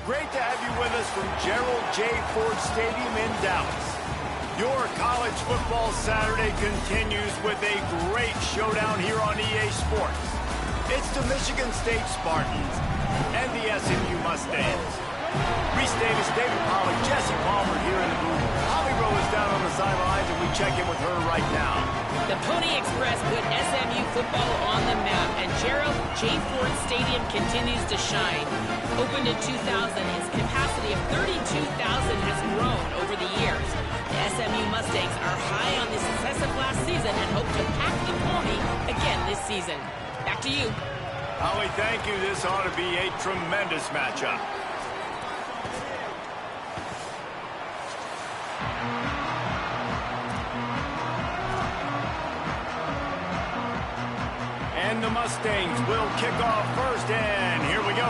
Great to have you with us from Gerald J. Ford Stadium in Dallas. Your college football Saturday continues with a great showdown here on EA Sports. It's the Michigan State Spartans and the SMU Mustangs. Reese Davis, David Pollack, Jesse Palmer here in the booth. Holly Rowe is down on the sidelines, and we check in with her right now. The Pony Express put SMU football on the map, and Gerald J. Ford Stadium continues to shine. Opened in 2000, its capacity of 32,000 has grown over the years. The SMU Mustangs are high on the success of last season and hope to pack the Pony again this season. Back to you. Holly, thank you. This ought to be a tremendous matchup. And the Mustangs will kick off first, and here we go.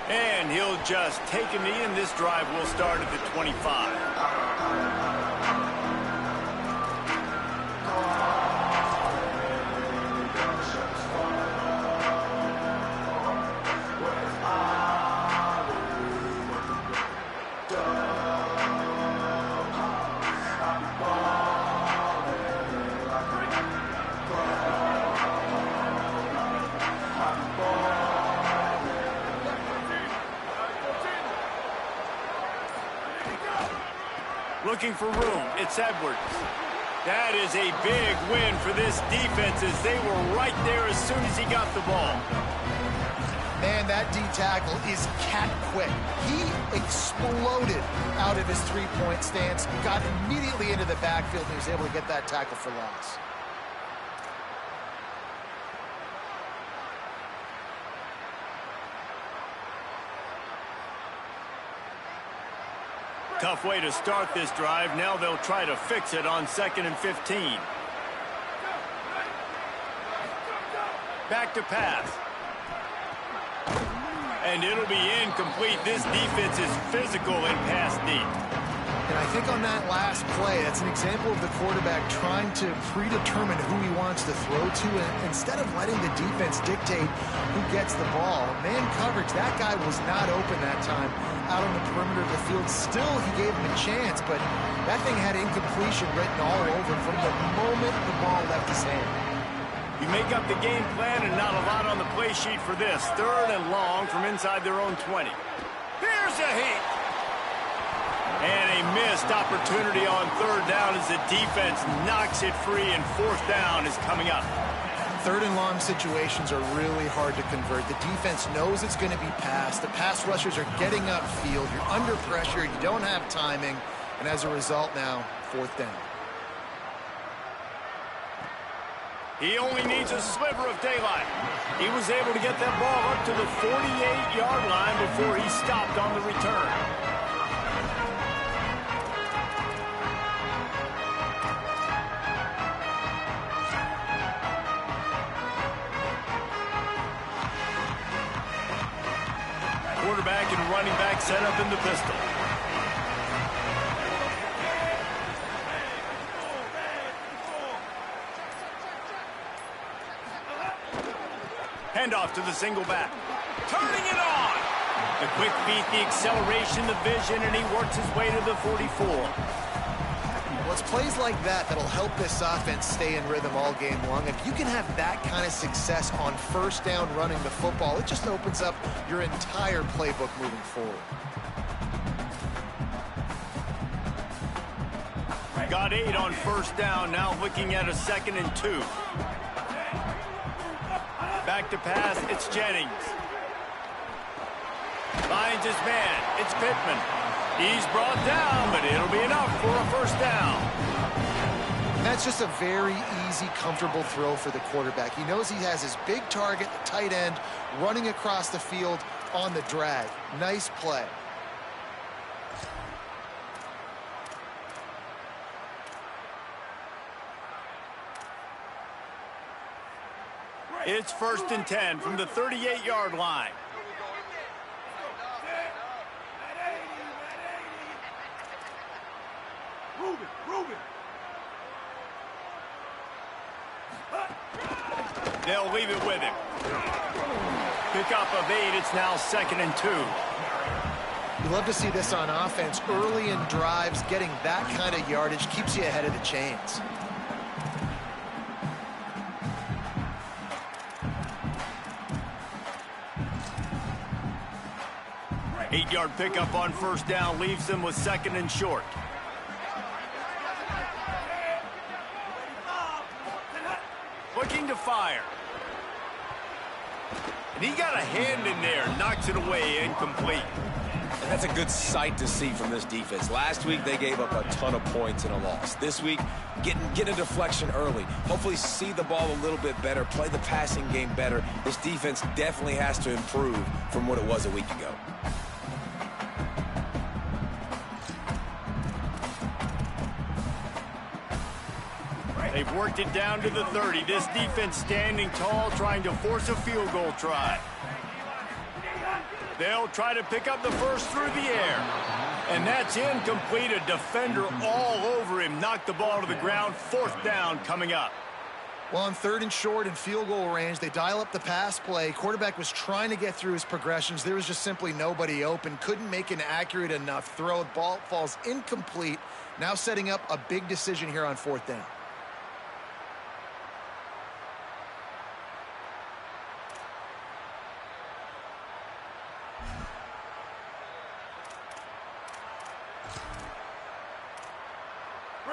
And he'll just take a knee, and this drive will start at the 25. Looking for room, it's Edwards. That is a big win for this defense as they were right there as soon as he got the ball. Man, that D tackle is cat quick. He exploded out of his three-point stance, got immediately into the backfield, and he was able to get that tackle for loss. Tough way to start this drive. Now they'll try to fix it on 2nd and 15. Back to pass. And it'll be incomplete. This defense is physical and pass deep. And I think on that last play, that's an example of the quarterback trying to predetermine who he wants to throw to, and instead of letting the defense dictate who gets the ball. Man coverage, that guy was not open that time out on the perimeter of the field. Still, he gave him a chance, but that thing had incompletion written all over from the moment the ball left his hand. You make up the game plan and not a lot on the play sheet for this. 3rd and long from inside their own 20. Here's a hit. And a missed opportunity on 3rd down as the defense knocks it free, and 4th down is coming up. 3rd and long situations are really hard to convert. The defense knows it's going to be passed. The pass rushers are getting upfield. You're under pressure. You don't have timing. And as a result now, 4th down. He only needs a sliver of daylight. He was able to get that ball up to the 48-yard line before he stopped on the return. Quarterback and running back set up in the pistol. Handoff to the single back. Turning it on! The quick feet, the acceleration, the vision, and he works his way to the 44. Well, it's plays like that that'll help this offense stay in rhythm all game long. If you can have that kind of success on 1st down running the football, it just opens up your entire playbook moving forward. Got 8 on 1st down, now looking at a 2nd and 2. Back to pass, it's Jennings. Finds his man, it's Pittman. He's brought down, but it'll be enough for a 1st down. That's just a very easy, comfortable throw for the quarterback. He knows he has his big target, the tight end, running across the field on the drag. Nice play. It's 1st and 10 from the 38-yard line. They'll leave it with him. Pick up of 8. It's now 2nd and 2. You love to see this on offense. Early in drives, getting that kind of yardage keeps you ahead of the chains. Eight-yard pickup on 1st down leaves them with 2nd and short. Looking to fire. And he got a hand in there, knocks it away, incomplete. And that's a good sight to see from this defense. Last week, they gave up a ton of points in a loss. This week, get a deflection early. Hopefully see the ball a little bit better, play the passing game better. This defense definitely has to improve from what it was a week ago. They've worked it down to the 30. This defense standing tall, trying to force a field goal try. They'll try to pick up the first through the air. And that's incomplete. A defender all over him. Knocked the ball to the ground. 4th down coming up. Well, on 3rd and short and field goal range, they dial up the pass play. Quarterback was trying to get through his progressions. There was just simply nobody open. Couldn't make an accurate enough throw. The ball falls incomplete. Now setting up a big decision here on 4th down.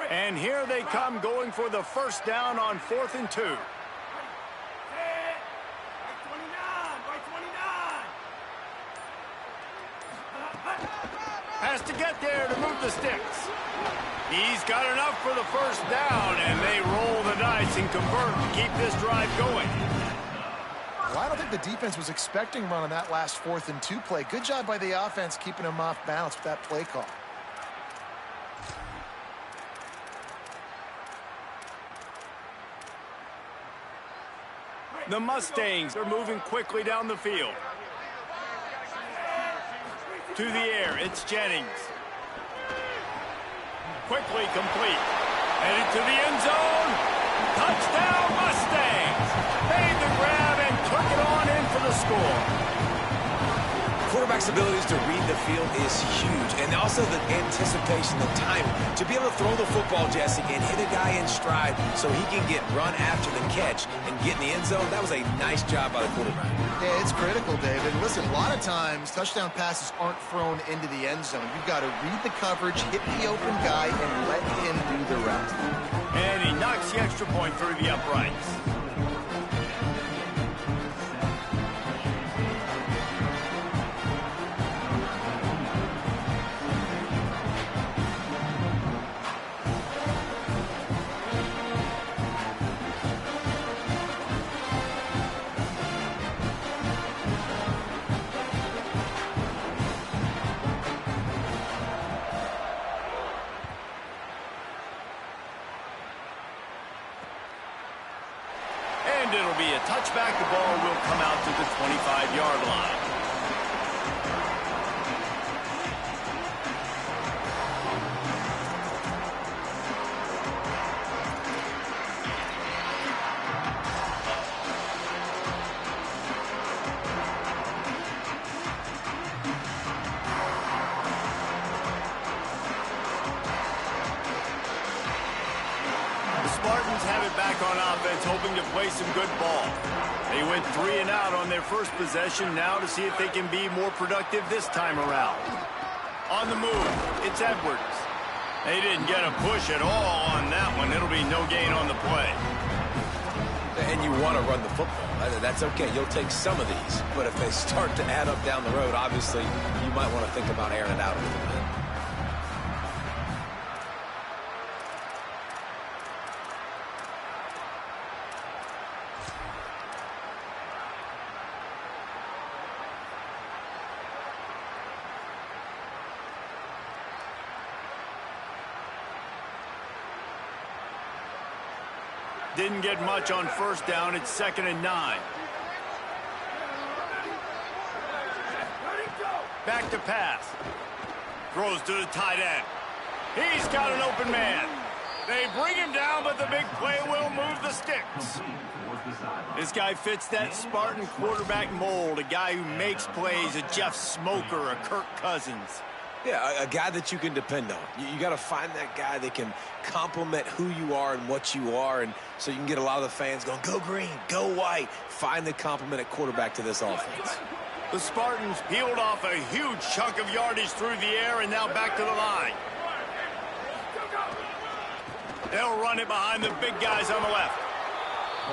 And here they come, going for the 1st down on 4th and 2. Has to get there to move the sticks. He's got enough for the 1st down, and they roll the dice and convert to keep this drive going. Well, I don't think the defense was expecting a run on that last 4th and 2 play. Good job by the offense keeping them off balance with that play call. The Mustangs are moving quickly down the field. To the air, it's Jennings. Quickly complete. Headed to the end zone. Touchdown Mustangs! Made the grab and took it on in for the score. Quarterback's abilities to read the field is huge, and also the anticipation, the timing. To be able to throw the football, Jesse, and hit a guy in stride so he can get run after the catch and get in the end zone, that was a nice job by the quarterback. Yeah, it's critical, David. Listen, a lot of times, touchdown passes aren't thrown into the end zone. You've got to read the coverage, hit the open guy, and let him do the rest. And he knocks the extra point through the uprights. And it'll be a touchback. The ball will come out to the 25-yard line. Spartans have it back on offense, hoping to play some good ball. They went 3 and out on their first possession, now to see if they can be more productive this time around. On the move, it's Edwards. They didn't get a push at all on that one. It'll be no gain on the play. And you want to run the football. That's okay. You'll take some of these. But if they start to add up down the road, obviously, you might want to think about airing it out a little bit. Didn't get much on first down. It's 2nd and 9. Back to pass. Throws to the tight end. He's got an open man. They bring him down, but the big play will move the sticks. This guy fits that Spartan quarterback mold, a guy who makes plays, a Jeff Smoker, a Kirk Cousins. Yeah, a guy that you can depend on. You got to find that guy that can complement who you are and what you are, and so you can get a lot of the fans going, go green, go white. Find the complement at quarterback to this offense. The Spartans peeled off a huge chunk of yardage through the air and now back to the line. They'll run it behind the big guys on the left.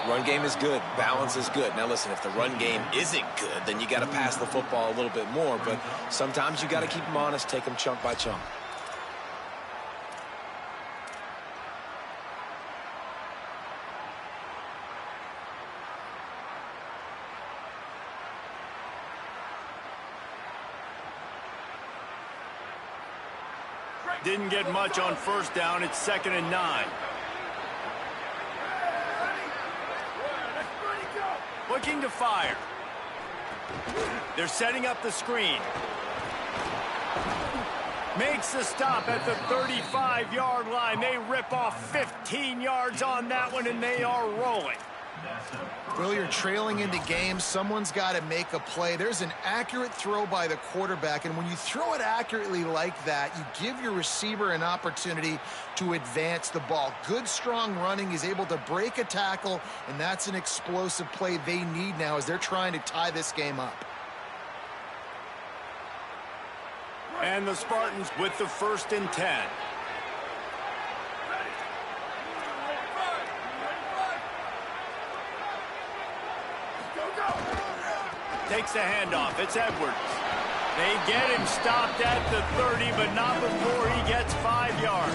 Run game is good. Balance is good. Now, listen, if the run game isn't good, then you got to pass the football a little bit more. But sometimes you got to keep them honest, take them chunk by chunk. Didn't get much on first down. It's 2nd and 9. Looking to fire. They're setting up the screen. Makes the stop at the 35-yard line. They rip off 15 yards on that one, and they are rolling. Well, you're trailing into games. Someone's got to make a play. There's an accurate throw by the quarterback, and when you throw it accurately like that, you give your receiver an opportunity to advance the ball. Good, strong running. He's able to break a tackle, and that's an explosive play they need now as they're trying to tie this game up. And the Spartans with the 1st and 10. Takes the handoff. It's Edwards. They get him stopped at the 30, but not before he gets 5 yards.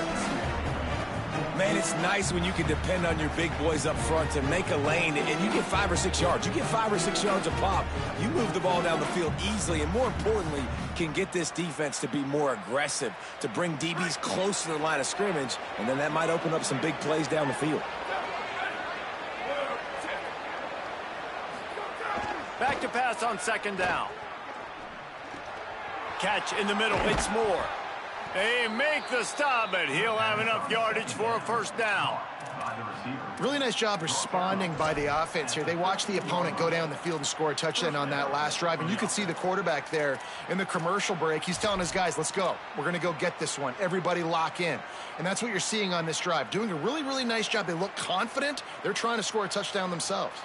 Man, it's nice when you can depend on your big boys up front to make a lane, and you get 5 or 6 yards. You get 5 or 6 yards a pop. You move the ball down the field easily, and more importantly, can get this defense to be more aggressive, to bring DBs close to the line of scrimmage, and then that might open up some big plays down the field. Back to pass on 2nd down. Catch in the middle. It's Moore. They make the stop, but he'll have enough yardage for a 1st down. Really nice job responding by the offense here. They watched the opponent go down the field and score a touchdown on that last drive, and you could see the quarterback there in the commercial break. He's telling his guys, let's go. We're going to go get this one. Everybody lock in. And that's what you're seeing on this drive. Doing a really, really nice job. They look confident. They're trying to score a touchdown themselves.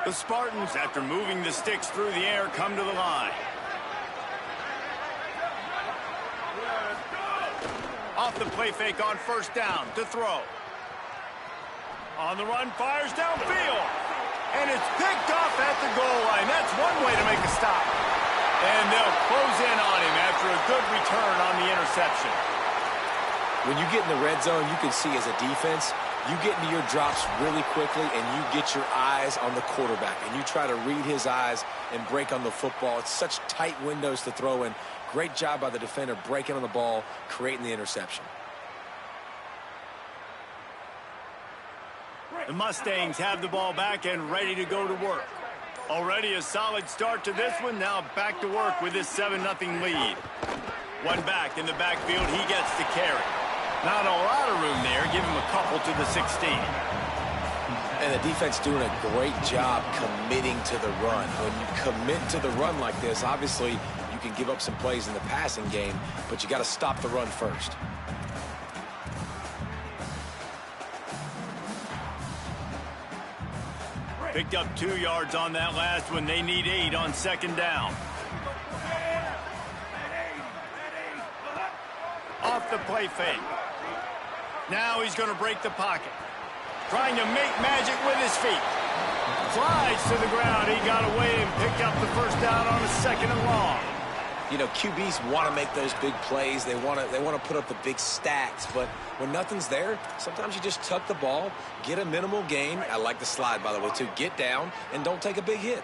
The Spartans, after moving the sticks through the air, come to the line. Off the play fake on 1st down to throw. On the run, fires downfield. And it's picked off at the goal line. That's one way to make a stop. And they'll close in on him after a good return on the interception. When you get in the red zone, you can see as a defense, you get into your drops really quickly, and you get your eyes on the quarterback, and you try to read his eyes and break on the football. It's such tight windows to throw in. Great job by the defender breaking on the ball, creating the interception. The Mustangs have the ball back and ready to go to work. Already a solid start to this one. Now back to work with this 7-0 lead. One back in the backfield. He gets the carry. Not a lot of room there. Give him a couple to the 16. And the defense doing a great job committing to the run. When you commit to the run like this, obviously you can give up some plays in the passing game, but you got to stop the run first. Picked up 2 yards on that last one. They need 8 on 2nd down. Off the play fake. Now he's going to break the pocket. Trying to make magic with his feet. Flies to the ground. He got away and picked up the 1st down on a 2nd and long. You know, QBs want to make those big plays. They want to put up the big stats. But when nothing's there, sometimes you just tuck the ball, get a minimal gain. I like the slide, by the way, too. Get down and don't take a big hit.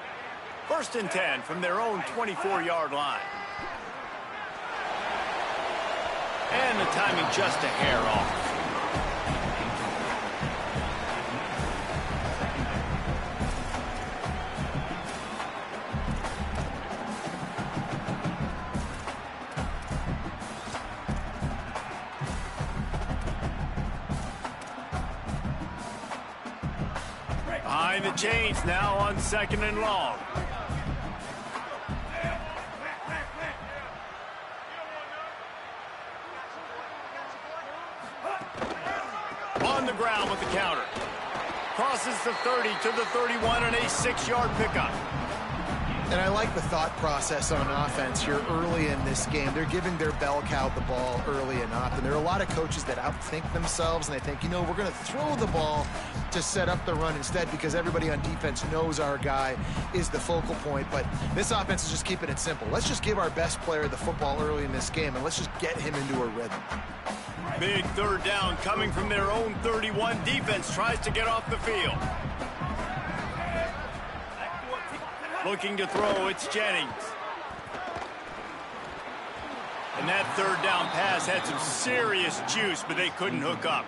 1st and 10 from their own 24-yard line. And the timing just a hair off. behind the chains now on 2nd and long. On the ground with the counter. Crosses the 30 to the 31 and a 6-yard pickup. And I like the thought process on offense here early in this game. They're giving their bell cow the ball early and often. There are a lot of coaches that outthink themselves, and they think, you know, we're going to throw the ball to set up the run instead because everybody on defense knows our guy is the focal point. But this offense is just keeping it simple. Let's just give our best player the football early in this game, and let's just get him into a rhythm. Big 3rd down coming from their own 31. Defense tries to get off the field. Looking to throw, it's Jennings. And that 3rd down pass had some serious juice, but they couldn't hook up.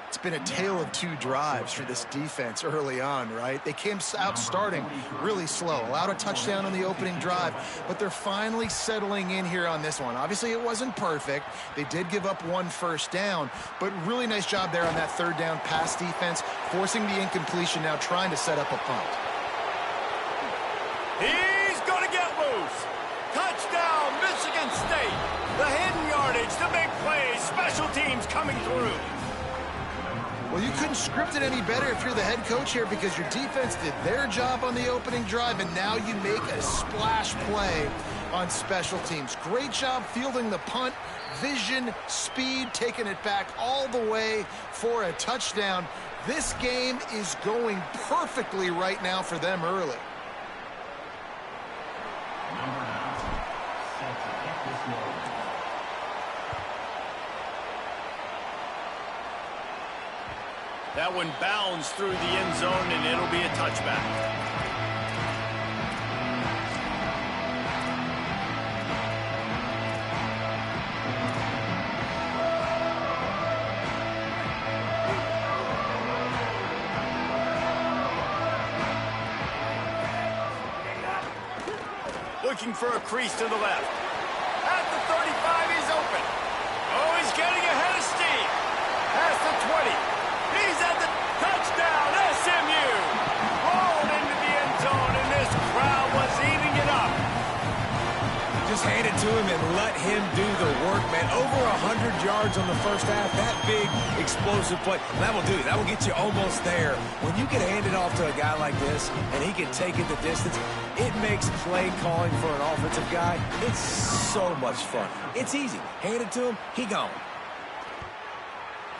It's been a tale of 2 drives for this defense early on, right? They came out starting really slow, allowed a touchdown on the opening drive, but they're finally settling in here on this one. Obviously, it wasn't perfect. They did give up 1 first down, but really nice job there on that 3rd down pass defense, forcing the incompletion, now trying to set up a punt. He's going to get loose. Touchdown, Michigan State. The hidden yardage, the big plays, special teams coming through. Well, you couldn't script it any better if you're the head coach here because your defense did their job on the opening drive, and now you make a splash play on special teams. Great job fielding the punt, vision, speed, taking it back all the way for a touchdown. This game is going perfectly right now for them early. That one bounds through the end zone, and it'll be a touchback. Looking for a crease to the left. At the 35, he's open. Oh, he's getting ahead of steam. Past the 20. He's at the touchdown, SMU! Rolled into the end zone, and this crowd was eating it up. Just hand it to him and let him do the work, man. Over 100 yards on the first half. That big, explosive play. That will do it. That will get you almost there. When you get handed off to a guy like this, and he can take it the distance, it makes play calling for an offensive guy, it's so much fun. It's easy. Hand it to him, he gone.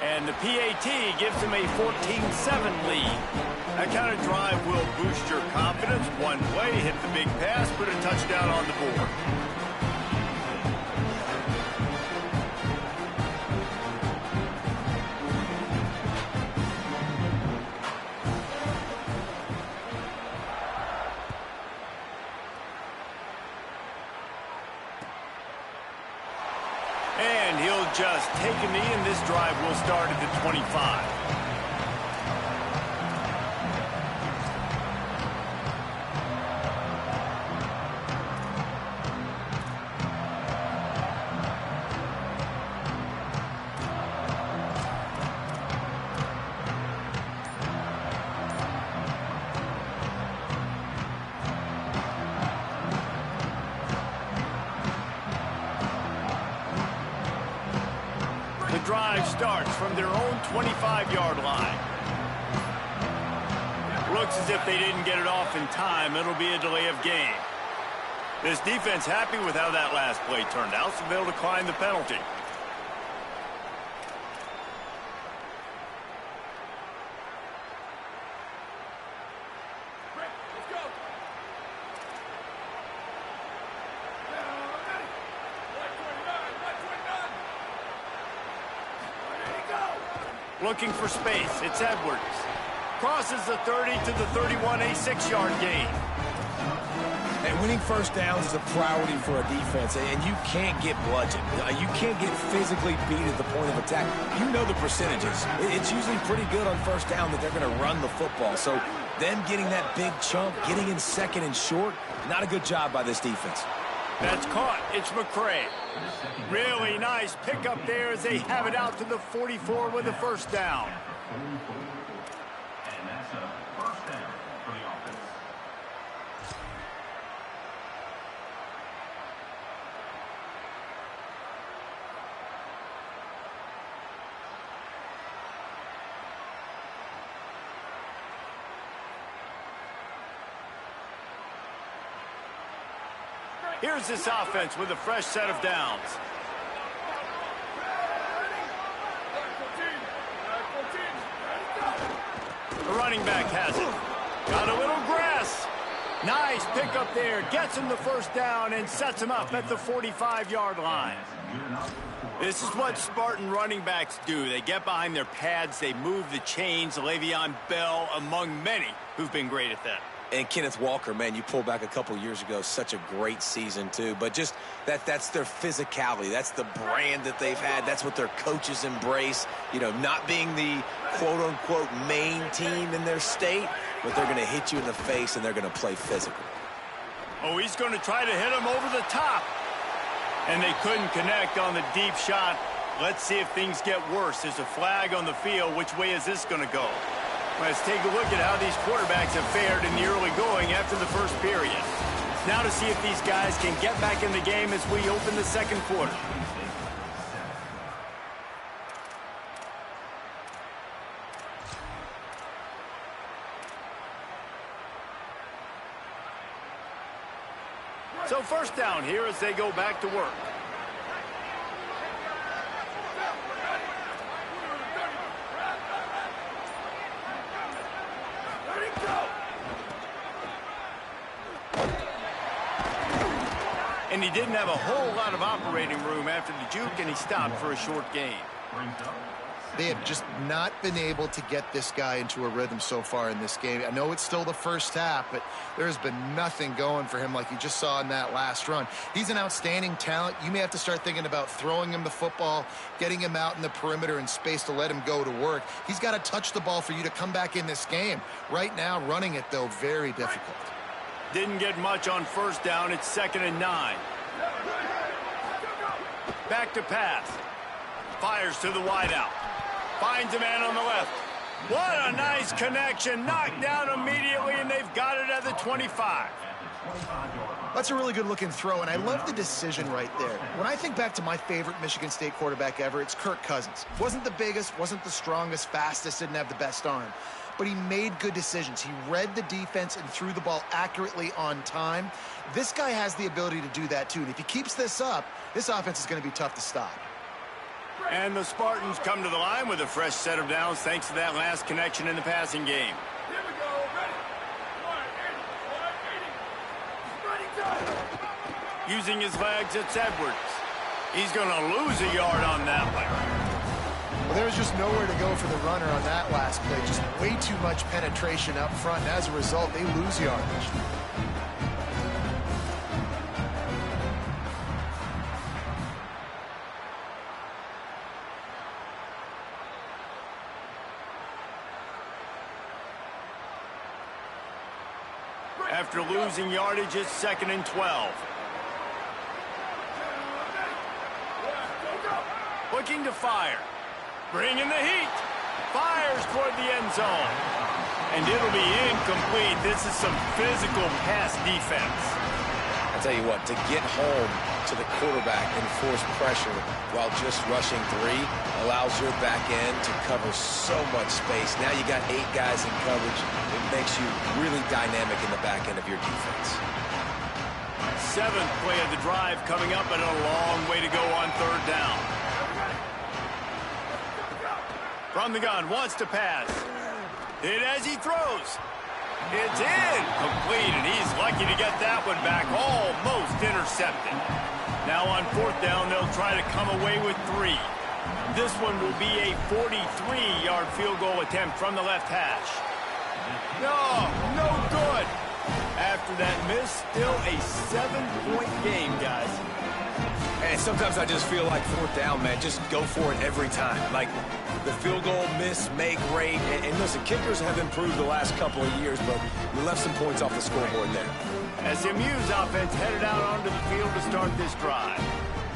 And the PAT gives him a 14-7 lead. That kind of drive will boost your confidence. One way, hit the big pass, put a touchdown on the board. And he'll just take a knee, and this drive will start at the 25. The drive starts from their own 25-yard line. Looks as if they didn't get it off in time. It'll be a delay of game. This defense happy with how that last play turned out, so they'll decline the penalty. Looking for space, it's Edwards. Crosses the 30 to the 31, a 6-yard gain. And winning first downs is a priority for a defense, and you can't get bludgeoned. You can't get physically beat at the point of attack. You know the percentages. It's usually pretty good on first down that they're going to run the football. So them getting that big chunk, getting in second and short, not a good job by this defense. That's caught. It's McCray. Really nice pickup there as they have it out to the 44 with a first down. Here's this offense with a fresh set of downs. The running back has it. Got a little grass. Nice pickup there. Gets him the first down and sets him up at the 45-yard line. This is what Spartan running backs do. They get behind their pads. They move the chains. Le'Veon Bell among many who've been great at that. And Kenneth Walker, man, you pull back a couple years ago, such a great season, too. But just that's their physicality. That's the brand that they've had. That's what their coaches embrace. You know, not being the quote-unquote main team in their state, but they're going to hit you in the face, and they're going to play physical. Oh, he's going to try to hit him over the top. And they couldn't connect on the deep shot. Let's see if things get worse. There's a flag on the field. Which way is this going to go? Let's take a look at how these quarterbacks have fared in the early going after the first period. Now to see if these guys can get back in the game as we open the second quarter. So first down here as they go back to work. And he didn't have a whole lot of operating room after the juke, and he stopped for a short gain. They have just not been able to get this guy into a rhythm so far in this game. I know it's still the first half, but there's been nothing going for him like you just saw in that last run. He's an outstanding talent. You may have to start thinking about throwing him the football, getting him out in the perimeter in space to let him go to work. He's got to touch the ball for you to come back in this game. Right now, running it, though, very difficult. Didn't get much on first down. It's 2nd and 9. Back to pass. Fires to the wideout. Finds a man on the left. What a nice connection. Knocked down immediately, and they've got it at the 25. That's a really good-looking throw, and I love the decision right there. When I think back to my favorite Michigan State quarterback ever, it's Kirk Cousins. Wasn't the biggest, wasn't the strongest, fastest, didn't have the best arm. But he made good decisions. He read the defense and threw the ball accurately on time. This guy has the ability to do that, too. And if he keeps this up, this offense is going to be tough to stop. And the Spartans come to the line with a fresh set of downs thanks to that last connection in the passing game. Here we go. Ready. Using his legs, it's Edwards. He's going to lose a yard on that one. Well, there's just nowhere to go for the runner on that last play. Just way too much penetration up front, and as a result, they lose yardage. After losing yardage, it's 2nd and 12. Looking to fire. Bringing the heat. Fires toward the end zone. And it'll be incomplete. This is some physical pass defense. I'll tell you what, to get home to the quarterback and force pressure while just rushing 3 allows your back end to cover so much space. Now you got 8 guys in coverage. It makes you really dynamic in the back end of your defense. 7th play of the drive coming up, and a long way to go on 3rd down. From the gun, wants to pass. Hit as he throws. It's in. Complete, and he's lucky to get that one back. Almost intercepted. Now on 4th down, they'll try to come away with 3. This one will be a 43-yard field goal attempt from the left hash. No good. After that miss, still a 7-point game, guys. And sometimes I just feel like 4th down, man, just go for it every time. Like the field goal, miss, make, rate. And listen, kickers have improved the last couple of years, but we left some points off the scoreboard there. SMU's offense headed out onto the field to start this drive.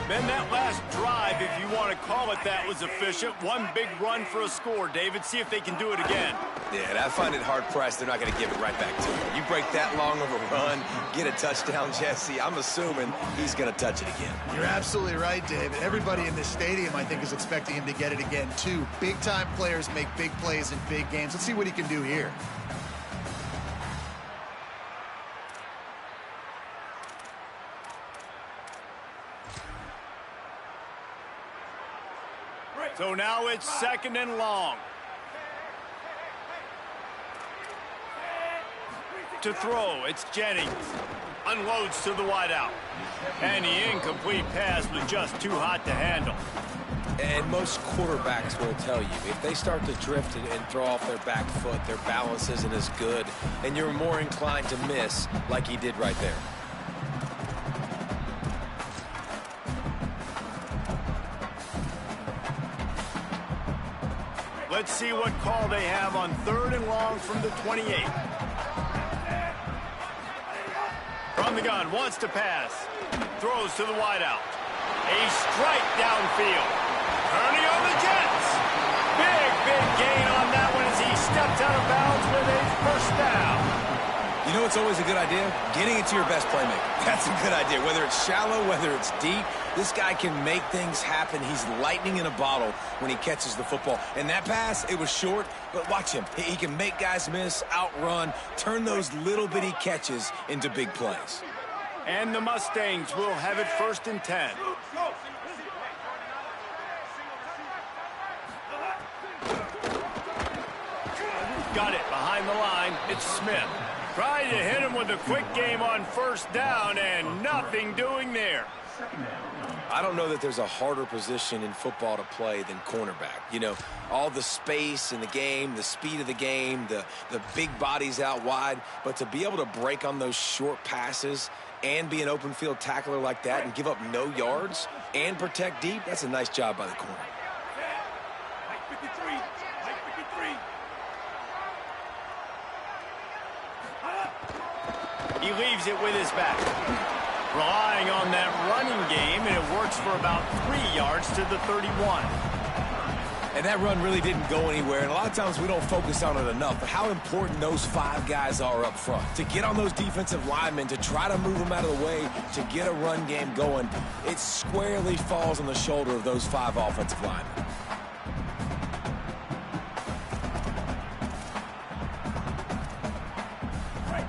Ben, that last drive, if you want to call it that, was efficient. One big run for a score. David, see if they can do it again. Yeah, and I find it hard-pressed they're not going to give it right back to you. You break that long of a run, get a touchdown, Jesse, I'm assuming he's going to touch it again. You're absolutely right, David. Everybody in this stadium, I think, is expecting him to get it again, too. Big-time players make big plays in big games. Let's see what he can do here. So now it's 2nd and long. To throw, it's Jennings. Unloads to the wideout. And the incomplete pass was just too hot to handle. And most quarterbacks will tell you, if they start to drift and throw off their back foot, their balance isn't as good, and you're more inclined to miss like he did right there. Let's see what call they have on 3rd and long from the 28. From the gun, wants to pass. Throws to the wideout. A strike downfield. Turning on the Jets. Big gain on that one as he stepped out of bounds with a 1st down. You know, it's always a good idea? Getting it to your best playmaker. That's a good idea. Whether it's shallow, whether it's deep, this guy can make things happen. He's lightning in a bottle when he catches the football. And that pass, it was short, but watch him. He can make guys miss, outrun, turn those little bitty catches into big plays. And the Mustangs will have it 1st and 10. Got it behind the line. It's Smith. Tried to hit him with a quick game on 1st down, and nothing doing there. I don't know that there's a harder position in football to play than cornerback. You know, all the space in the game, the speed of the game, the big bodies out wide. But to be able to break on those short passes and be an open field tackler like that and give up no yards and protect deep, that's a nice job by the corner. He leaves it with his back. Relying on that running game, and it works for about 3 yards to the 31. And that run really didn't go anywhere, and a lot of times we don't focus on it enough, but how important those 5 guys are up front. To get on those defensive linemen, to try to move them out of the way, to get a run game going, it squarely falls on the shoulder of those 5 offensive linemen.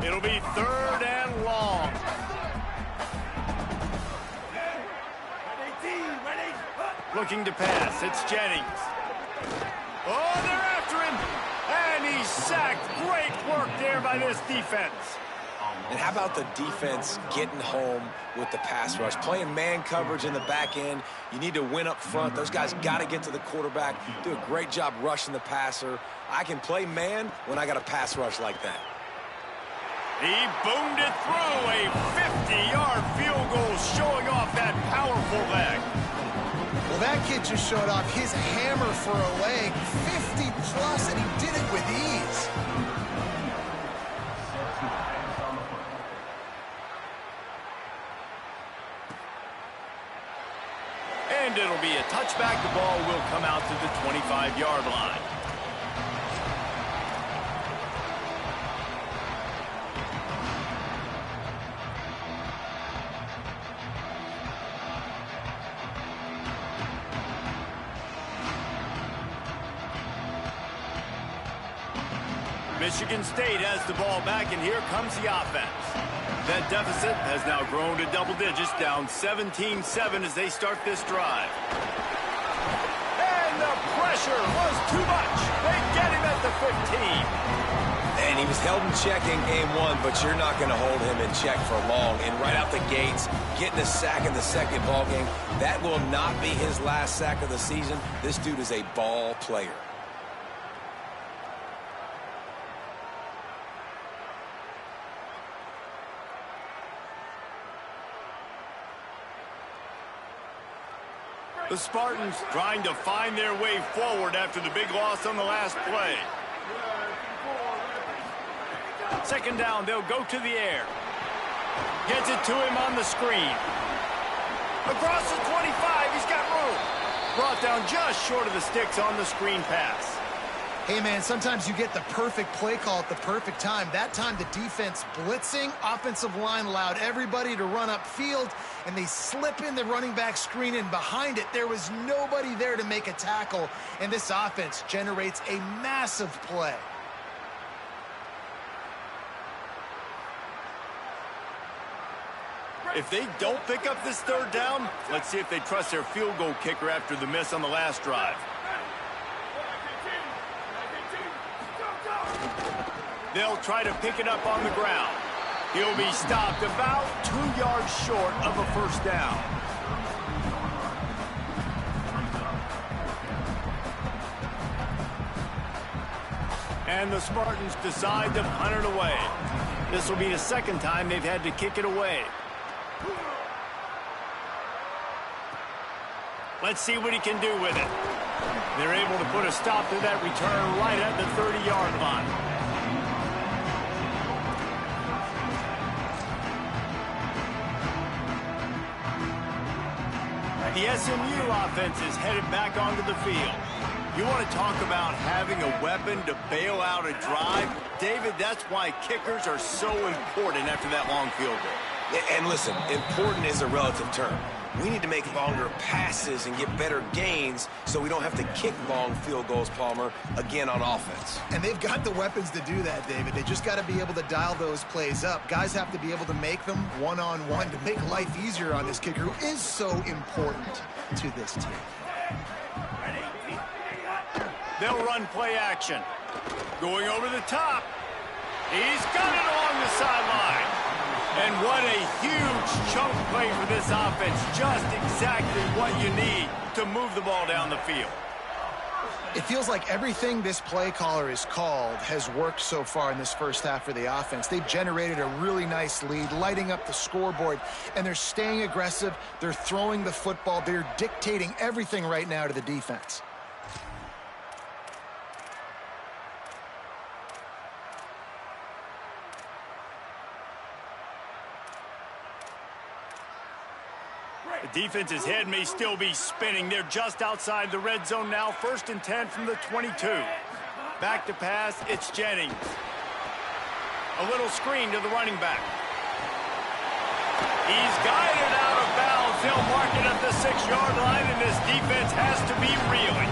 It'll be 3rd and long. Looking to pass. It's Jennings. Oh, they're after him. And he's sacked. Great work there by this defense. And how about the defense getting home with the pass rush? Playing man coverage in the back end. You need to win up front. Those guys got to get to the quarterback. Do a great job rushing the passer. I can play man when I got a pass rush like that. He boomed it through. A 50-yard field goal showing off that powerful leg. Well, that kid just showed off his hammer for a leg, 50-plus, and he did it with ease. And it'll be a touchback. The ball will come out to the 25-yard line. Michigan State has the ball back, and here comes the offense. That deficit has now grown to double digits, down 17-7 as they start this drive. And the pressure was too much. They get him at the 15. And he was held in check in game 1, but you're not going to hold him in check for long. And right out the gates, getting a sack in the second ball game, that will not be his last sack of the season. This dude is a ball player. The Spartans trying to find their way forward after the big loss on the last play. 2nd down, they'll go to the air. Gets it to him on the screen. Across the 25, he's got room. Brought down just short of the sticks on the screen pass. Hey, man, sometimes you get the perfect play call at the perfect time. That time, the defense blitzing, offensive line allowed everybody to run upfield, and they slip in the running back screen, and behind it, there was nobody there to make a tackle, and this offense generates a massive play. If they don't pick up this 3rd down, let's see if they trust their field goal kicker after the miss on the last drive. They'll try to pick it up on the ground. He'll be stopped about 2 yards short of a first down. And the Spartans decide to punt it away. This will be the second time they've had to kick it away. Let's see what he can do with it. They're able to put a stop to that return right at the 30-yard line. The SMU offense is headed back onto the field. You want to talk about having a weapon to bail out a drive? David, that's why kickers are so important after that long field goal. And listen, important is a relative term. We need to make longer passes and get better gains so we don't have to kick long field goals, Palmer, again on offense. And they've got the weapons to do that, David. They just got to be able to dial those plays up. Guys have to be able to make them one-on-one to make life easier on this kicker who is so important to this team. They'll run play action. Going over the top. He's got it along the sideline. And what a huge chunk play for this offense. Just exactly what you need to move the ball down the field. It feels like everything this play caller has called has worked so far in this first half for the offense. They've generated a really nice lead, lighting up the scoreboard, and they're staying aggressive. They're throwing the football. They're dictating everything right now to the defense. The defense's head may still be spinning. They're just outside the red zone now. 1st and 10 from the 22. Back to pass, it's Jennings. A little screen to the running back. He's guided out of bounds. They'll mark it at the 6-yard line, and this defense has to be reeling.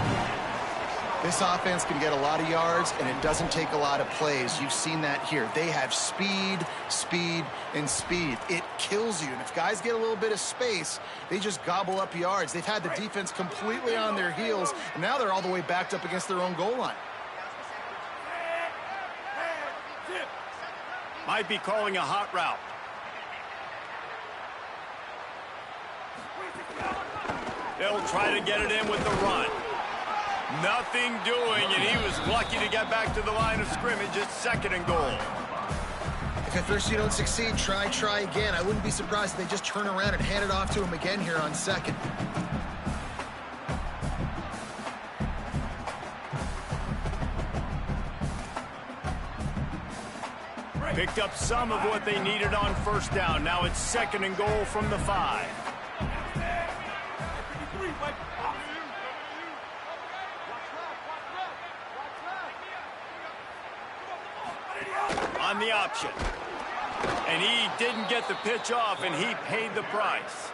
This offense can get a lot of yards, and it doesn't take a lot of plays. You've seen that here. They have speed, speed, and speed. It kills you. And if guys get a little bit of space, they just gobble up yards. They've had the defense completely on their heels, and now they're all the way backed up against their own goal line. Might be calling a hot route. They'll try to get it in with the run. Nothing doing, and he was lucky to get back to the line of scrimmage. It's 2nd and goal. If at first you don't succeed, try again. I wouldn't be surprised if they just turn around and hand it off to him again here on 2nd. Picked up some of what they needed on 1st down. Now it's 2nd and goal from the 5. On the option. And he didn't get the pitch off, and he paid the price.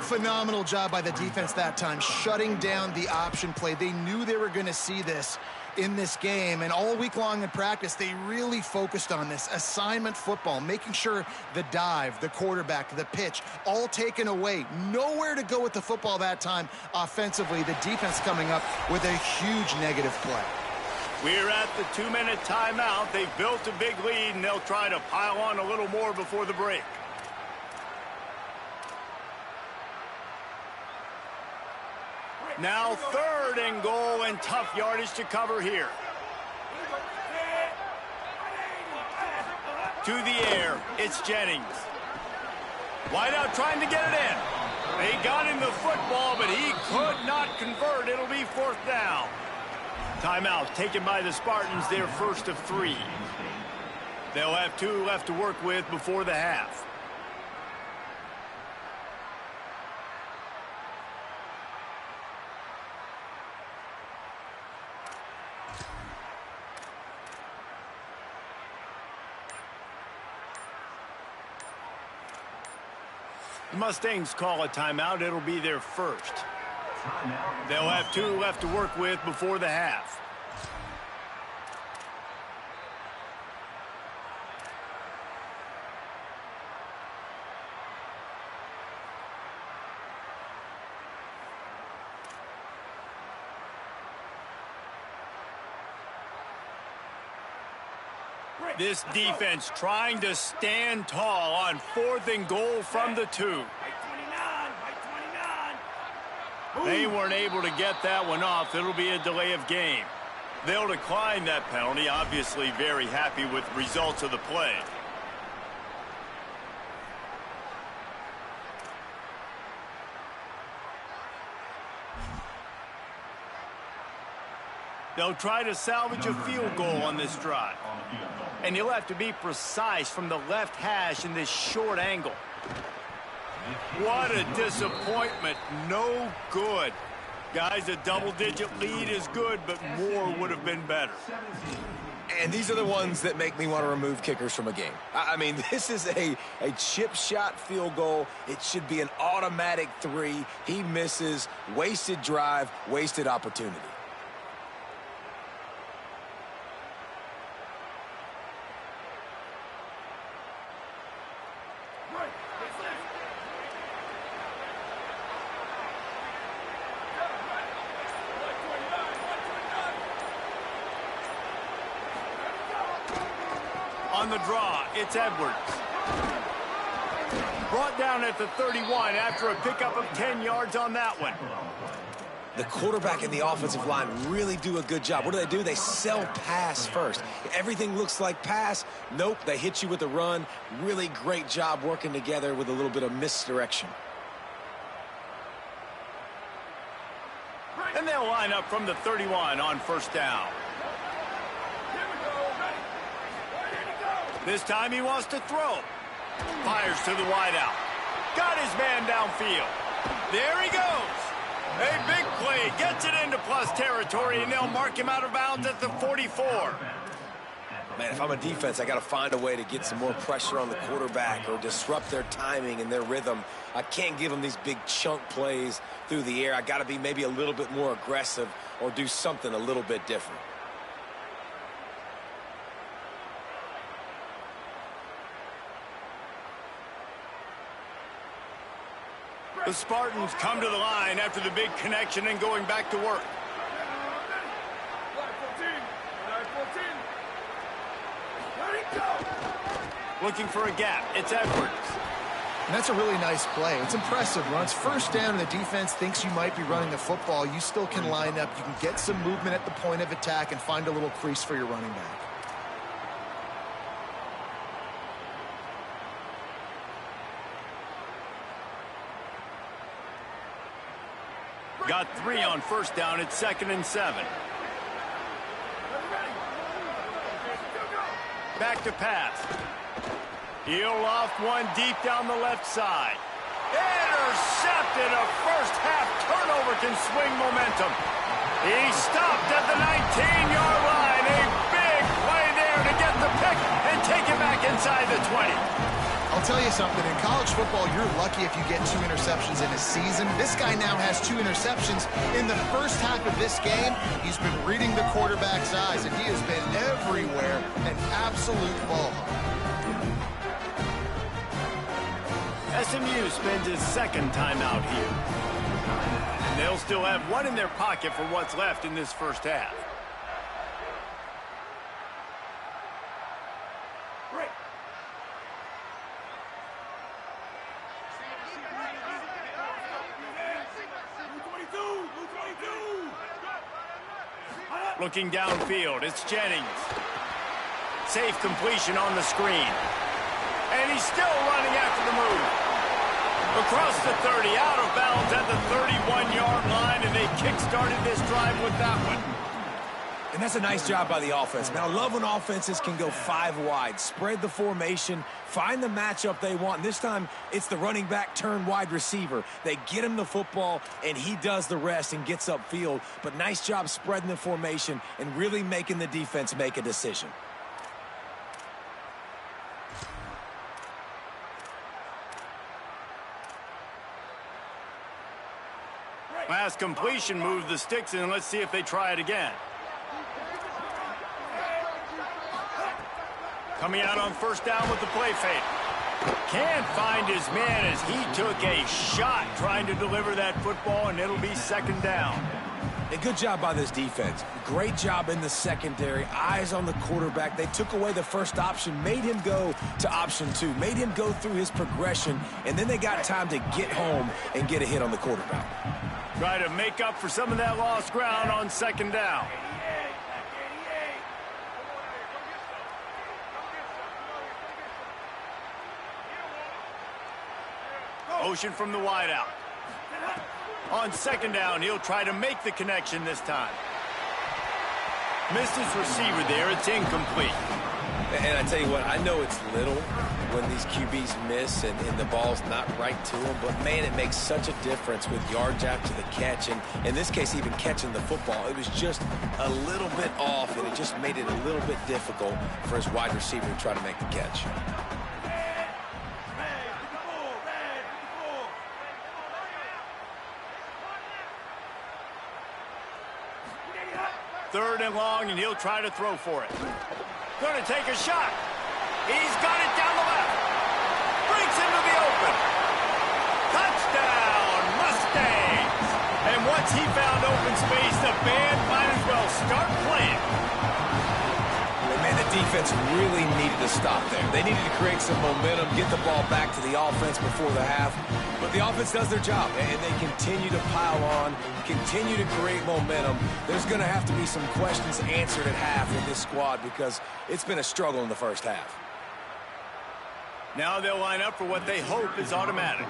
Phenomenal job by the defense that time, shutting down the option play. They knew they were going to see this in this game, and all week long in practice, they really focused on this assignment football, making sure the dive, the quarterback, the pitch, all taken away. Nowhere to go with the football that time offensively. The defense coming up with a huge negative play. We're at the 2-minute timeout. They've built a big lead, and they'll try to pile on a little more before the break. Now 3rd and goal, and tough yardage to cover here. To the air, it's Jennings. Wideout trying to get it in. They got him the football, but he could not convert. It'll be 4th down. Timeout taken by the Spartans, their 1st of 3. They'll have 2 left to work with before the half. The Mustangs call a timeout. It'll be their 1st. They'll have 2 left to work with before the half. This defense trying to stand tall on 4th and goal from the 2. They weren't able to get that one off. It'll be a delay of game. They'll decline that penalty, obviously very happy with the results of the play. They'll try to salvage a field goal on this drive. And you'll have to be precise from the left hash in this short angle. What a disappointment. No good. Guys, a double-digit lead is good, but more would have been better. And these are the ones that make me want to remove kickers from a game. I mean, this is a chip shot field goal. It should be an automatic 3. He misses. Wasted drive, wasted opportunity. On the draw, it's Edwards. Brought down at the 31 after a pickup of 10 yards on that one. The quarterback and the offensive line really do a good job. What do? They sell pass first. Everything looks like pass. Nope, they hit you with a run. Really great job working together with a little bit of misdirection. And they'll line up from the 31 on 1st down. This time he wants to throw. Fires to the wideout. Got his man downfield. There he goes. A big play. Gets it into plus territory, and they'll mark him out of bounds at the 44. Man, if I'm a defense, I got to find a way to get some more pressure on the quarterback or disrupt their timing and their rhythm. I can't give them these big chunk plays through the air. I got to be maybe a little bit more aggressive or do something a little bit different. The Spartans come to the line after the big connection and going back to work. Looking for a gap. It's Edwards. And that's a really nice play. It's impressive. When it's 1st down and the defense thinks you might be running the football, you still can line up. You can get some movement at the point of attack and find a little crease for your running back. Got 3 on 1st down. It's 2nd and 7. Back to pass. He'll loft one deep down the left side. Intercepted. A first-half turnover can swing momentum. He stopped at the 19-yard line. A big play there to get the pick and take it back inside the 20. I'll tell you something, in college football, you're lucky if you get 2 interceptions in a season. This guy now has 2 interceptions. In the first half of this game, he's been reading the quarterback's eyes, and he has been everywhere, an absolute ball hawk. SMU spends his 2nd timeout here. And they'll still have 1 in their pocket for what's left in this first half. Looking downfield, it's Jennings. Safe completion on the screen. And he's still running after the move. Across the 30, out of bounds at the 31-yard line, and they kick-started this drive with that one. And that's a nice job by the offense. Now, I love when offenses can go 5 wide, spread the formation, find the matchup they want. And this time, it's the running back turn wide receiver. They get him the football, and he does the rest and gets upfield. But nice job spreading the formation and really making the defense make a decision. Last completion moved the sticks in. Let's see if they try it again. Coming out on 1st down with the play fake. Can't find his man as he took a shot trying to deliver that football, and it'll be 2nd down. And good job by this defense. Great job in the secondary. Eyes on the quarterback. They took away the first option, made him go to option 2, made him go through his progression, and then they got time to get home and get a hit on the quarterback. Try to make up for some of that lost ground on second down. Motion from the wideout. On second down, he'll try to make the connection this time. Missed his receiver there. It's incomplete. And I tell you what, I know it's little when these QBs miss and the ball's not right to them, but, man, it makes such a difference with yards after the catch. And in this case, even catching the football, it was just a little bit off, and it just made it a little bit difficult for his wide receiver to try to make the catch. Third and long, and he'll try to throw for it. Going to take a shot. He's got it down the left. Breaks into the open. Touchdown, Mustangs. And once he found open space, the band might as well start playing. Man, the defense really needed to stop there. They needed to create some momentum, get the ball back to the offense before the half. But the offense does their job, and they continue to pile on, continue to create momentum. There's going to have to be some questions answered at half with this squad because it's been a struggle in the first half. Now they'll line up for what they hope is automatic.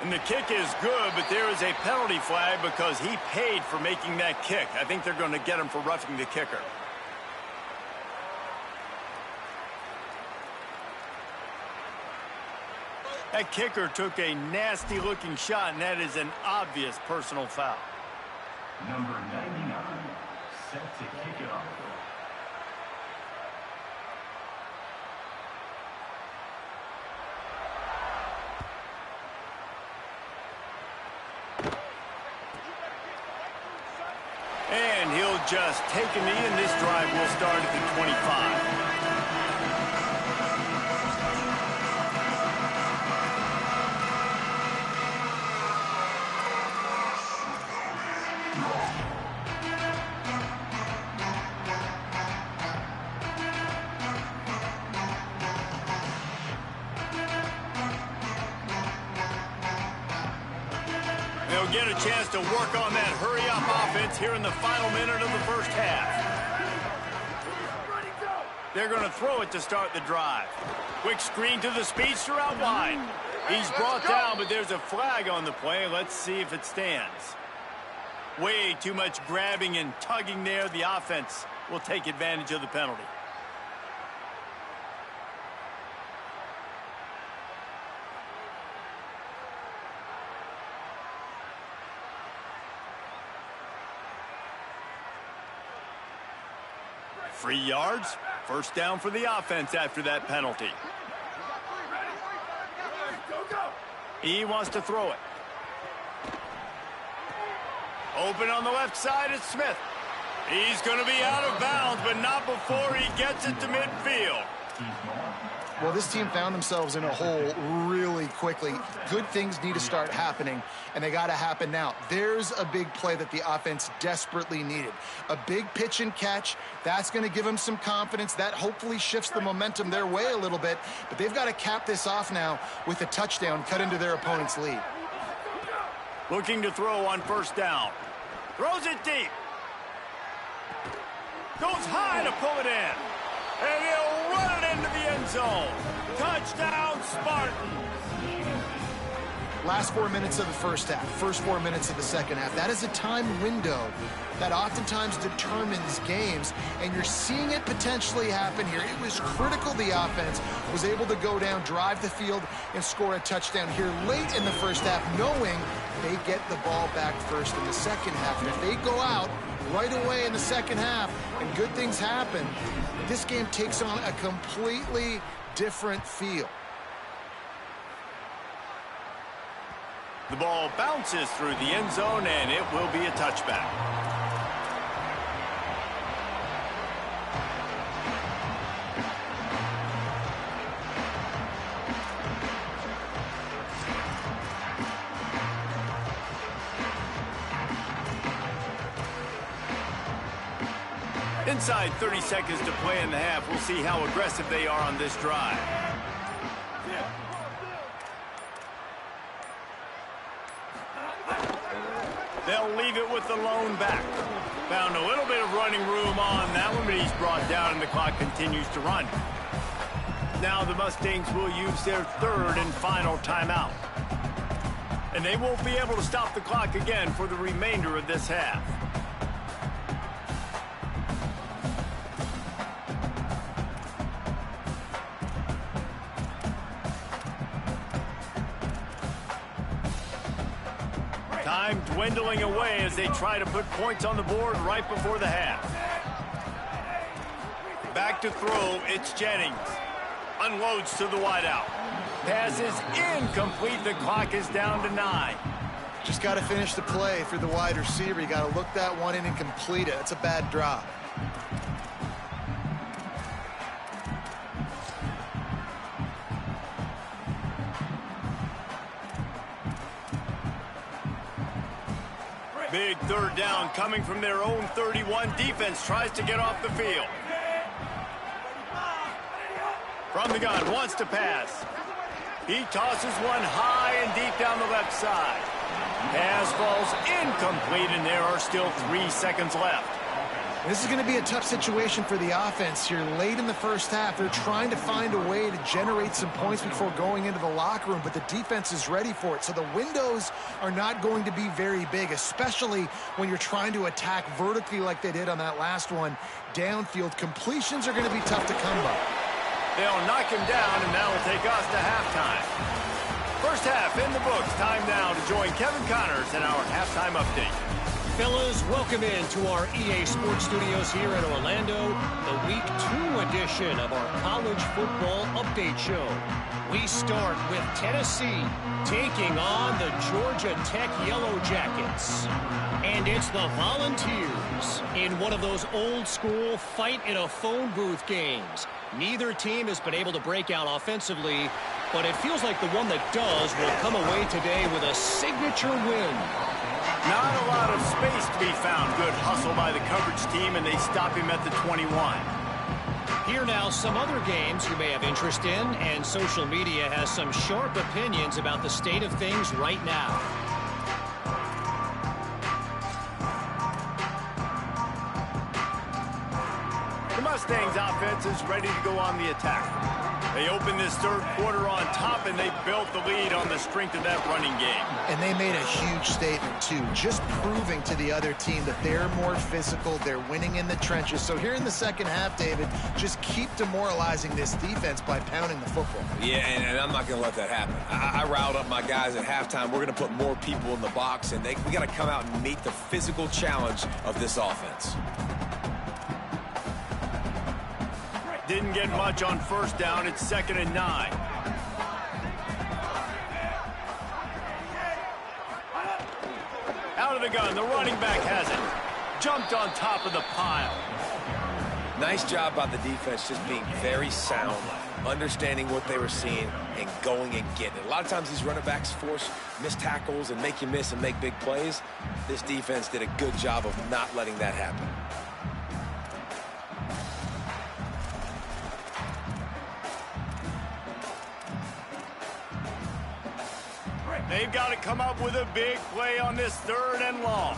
And the kick is good, but there is a penalty flag because he paid for making that kick. I think they're going to get him for roughing the kicker. That kicker took a nasty-looking shot, and that is an obvious personal foul. Number 99, set to kick it off. And he'll just take a knee, and this drive will start at the 25. They'll get a chance to work on that hurry-up offense here in the final minute of the first half. They're going to throw it to start the drive. Quick screen to the speedster out wide. He's brought down, but there's a flag on the play. Let's see if it stands. Way too much grabbing and tugging there. The offense will take advantage of the penalty. Free yards, first down for the offense after that penalty. He wants to throw it. Open on the left side is Smith. He's going to be out of bounds, but not before he gets it to midfield. Well, this team found themselves in a hole really quickly. Good things need to start happening, and they got to happen now. There's a big play that the offense desperately needed. A big pitch and catch. That's going to give them some confidence. That hopefully shifts the momentum their way a little bit, but they've got to cap this off now with a touchdown cut into their opponent's lead. Looking to throw on first down. Throws it deep. Goes high to pull it in. And he'll run it into the end zone. Touchdown, Spartans. Last 4 minutes of the first half, first 4 minutes of the second half. That is a time window that oftentimes determines games, and you're seeing it potentially happen here. It was critical the offense was able to go down, drive the field, and score a touchdown here late in the first half, knowing they get the ball back first in the second half. And if they go out right away in the second half and good things happen, this game takes on a completely different feel. The ball bounces through the end zone, and it will be a touchback. Inside 30 seconds to play in the half. We'll see how aggressive they are on this drive. They'll leave it with the lone back. Found a little bit of running room on that one, but he's brought down and the clock continues to run. Now the Mustangs will use their third and final timeout. And they won't be able to stop the clock again for the remainder of this half. Time dwindling away as they try to put points on the board right before the half. Back to throw, it's Jennings. Unloads to the wideout. Pass is incomplete. The clock is down to 9. Just got to finish the play for the wide receiver. You got to look that one in and complete it. It's a bad drop. Big third down coming from their own 31. Defense tries to get off the field. From the gun, wants to pass. He tosses one high and deep down the left side. Pass falls incomplete, and there are still 3 seconds left. This is going to be a tough situation for the offense here. Late in the first half, they're trying to find a way to generate some points before going into the locker room, but the defense is ready for it. So the windows are not going to be very big, especially when you're trying to attack vertically like they did on that last one. Downfield completions are going to be tough to come by. They'll knock him down, and that'll take us to halftime. First half in the books. Time now to join Kevin Connors in our halftime update. Fellas, welcome into our EA Sports Studios here in Orlando, the Week 2 edition of our College Football Update Show. We start with Tennessee taking on the Georgia Tech Yellow Jackets. And it's the Volunteers in one of those old-school fight-in-a-phone-booth games. Neither team has been able to break out offensively, but it feels like the one that does will come away today with a signature win. Not a lot of space to be found. Good hustle by the coverage team, and they stop him at the 21. Here now, some other games you may have interest in, and social media has some sharp opinions about the state of things right now. The Mustangs offense is ready to go on the attack. They opened this third quarter on top, and they built the lead on the strength of that running game. And they made a huge statement, too, just proving to the other team that they're more physical, they're winning in the trenches. So here in the second half, David, just keep demoralizing this defense by pounding the football. Yeah, and I'm not going to let that happen. I riled up my guys at halftime. We're going to put more people in the box, and we got to come out and meet the physical challenge of this offense. Didn't get much on first down. It's 2nd and 9. Out of the gun. The running back has it. Jumped on top of the pile. Nice job by the defense, just being very sound, understanding what they were seeing, and going and getting it. A lot of times these running backs force missed tackles and make you miss and make big plays. This defense did a good job of not letting that happen. They've got to come up with a big play on this 3rd and long.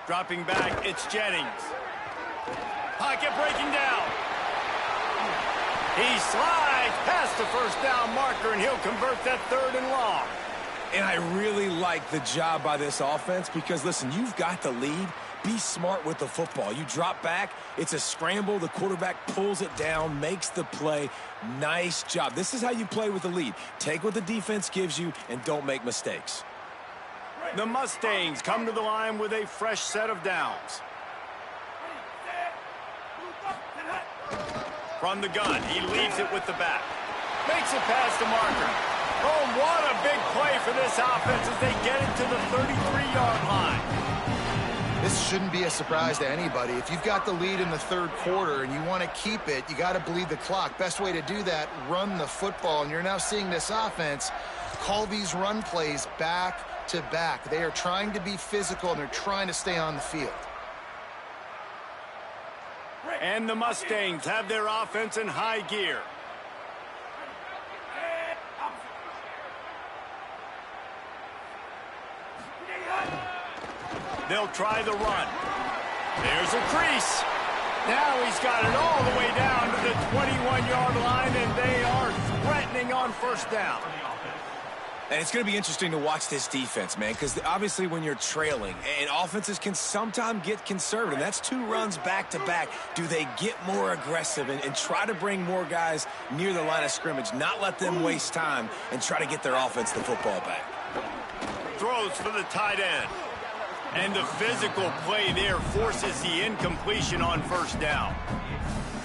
Dropping back, it's Jennings. Pocket breaking down. He slides past the first down marker, and he'll convert that 3rd and long. And I really like the job by this offense because, listen, you've got the lead. Be smart with the football. You drop back, it's a scramble. The quarterback pulls it down, makes the play. Nice job. This is how you play with the lead. Take what the defense gives you and don't make mistakes. The Mustangs come to the line with a fresh set of downs. From the gun, he leaves it with the back. Makes it past the marker. Oh, what a big play for this offense as they get it to the 33-yard line. This shouldn't be a surprise to anybody. If you've got the lead in the 3rd quarter and you want to keep it, you got to bleed the clock. Best way to do that, run the football. And you're now seeing this offense call these run plays back to back. They are trying to be physical, and they're trying to stay on the field. And the Mustangs have their offense in high gear. They'll try the run. There's a crease. Now he's got it all the way down to the 21-yard line, and they are threatening on first down. And it's going to be interesting to watch this defense, man, because obviously when you're trailing, and offenses can sometimes get conservative. That's 2 runs back-to-back. Do they get more aggressive and try to bring more guys near the line of scrimmage, not let them waste time, and try to get their offense the football back? Throws for the tight end. And the physical play there forces the incompletion on first down.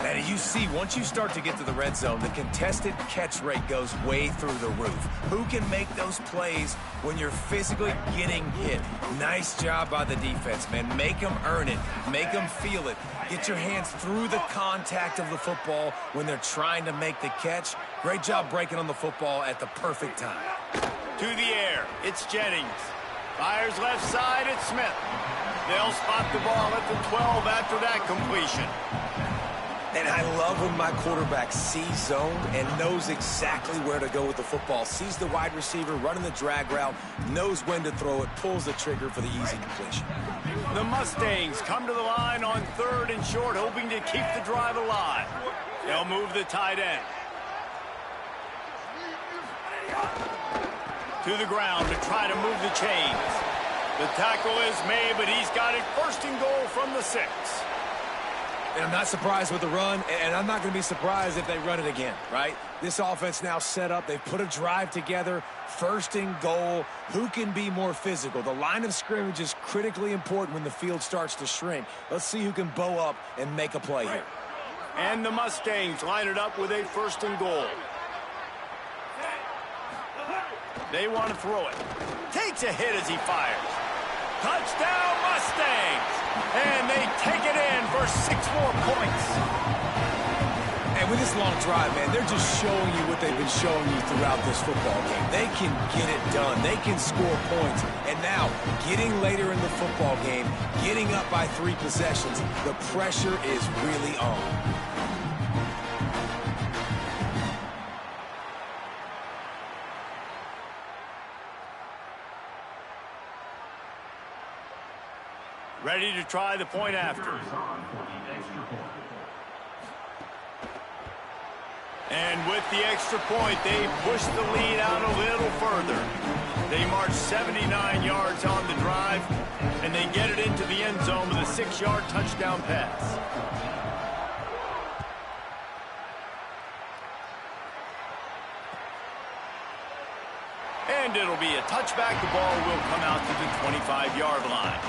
And you see, once you start to get to the red zone, the contested catch rate goes way through the roof. Who can make those plays when you're physically getting hit? Nice job by the defense, man. Make them earn it. Make them feel it. Get your hands through the contact of the football when they're trying to make the catch. Great job breaking on the football at the perfect time. To the air, it's Jennings. Fires left side, it's Smith. They'll spot the ball at the 12 after that completion. And I love when my quarterback sees zone and knows exactly where to go with the football. Sees the wide receiver running the drag route, knows when to throw it, pulls the trigger for the easy completion. The Mustangs come to the line on 3rd and short, hoping to keep the drive alive. They'll move the tight end. To the ground to try to move the chains. The tackle is made, but he's got it 1st and goal from the 6. And I'm not surprised with the run, and I'm not going to be surprised if they run it again, right? This offense now set up. They've put a drive together. 1st and goal. Who can be more physical? The line of scrimmage is critically important when the field starts to shrink. Let's see who can bow up and make a play here. And the Mustangs line it up with a 1st and goal. They want to throw it. Takes a hit as he fires. Touchdown, Mustangs! And they take it in for 6 more points. And with this long drive, man, they're just showing you what they've been showing you throughout this football game. They can get it done. They can score points. And now, getting later in the football game, getting up by 3 possessions, the pressure is really on. Ready to try the point after. And with the extra point, they push the lead out a little further. They march 79 yards on the drive, and they get it into the end zone with a 6-yard touchdown pass. And it'll be a touchback. The ball will come out to the 25-yard line.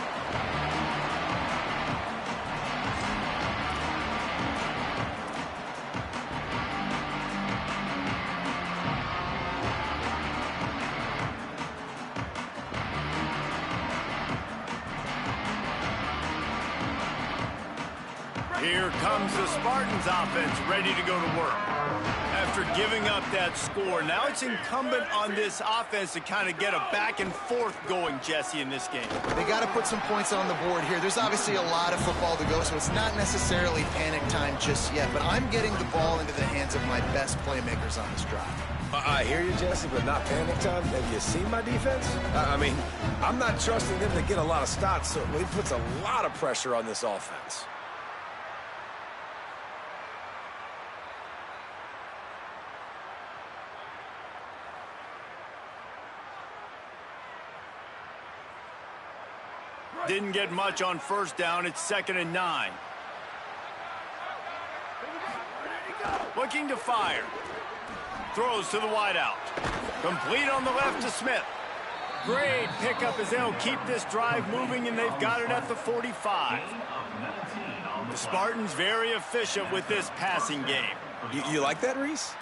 Here comes the Spartans offense ready to go to work. After giving up that score, now it's incumbent on this offense to kind of get a back and forth going, Jesse, in this game. They got to put some points on the board here. There's obviously a lot of football to go, so it's not necessarily panic time just yet, but I'm getting the ball into the hands of my best playmakers on this drive. I hear you, Jesse, but not panic time. Have you seen my defense? I mean, I'm not trusting them to get a lot of stops, so it puts a lot of pressure on this offense. Didn't get much on first down. It's 2nd and 9. Looking to fire. Throws to the wideout. Complete on the left to Smith. Great pickup as they'll keep this drive moving, and they've got it at the 45. The Spartans very efficient with this passing game. You like that, Reese?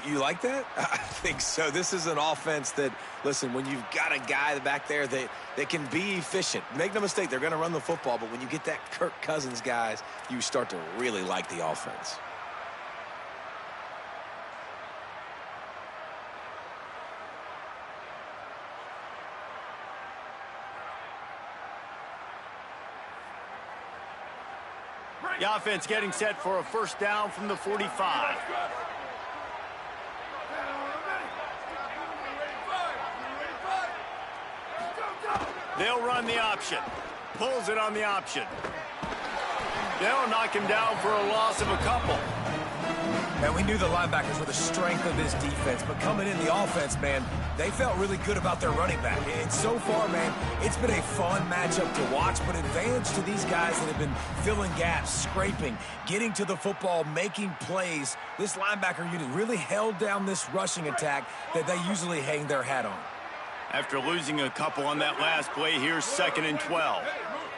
You like that? I think so. This is an offense that, listen, when you've got a guy back there that can be efficient, make no mistake, they're going to run the football, but when you get that Kirk Cousins guys, you start to really like the offense. The offense getting set for a first down from the 45. They'll run the option. Pulls it on the option. They'll knock him down for a loss of a couple. And we knew the linebackers were the strength of this defense, but coming in the offense, man, they felt really good about their running back. And so far, man, it's been a fun matchup to watch, but advantage to these guys that have been filling gaps, scraping, getting to the football, making plays. This linebacker unit really held down this rushing attack that they usually hang their hat on. After losing a couple on that last play, here's 2nd and 12.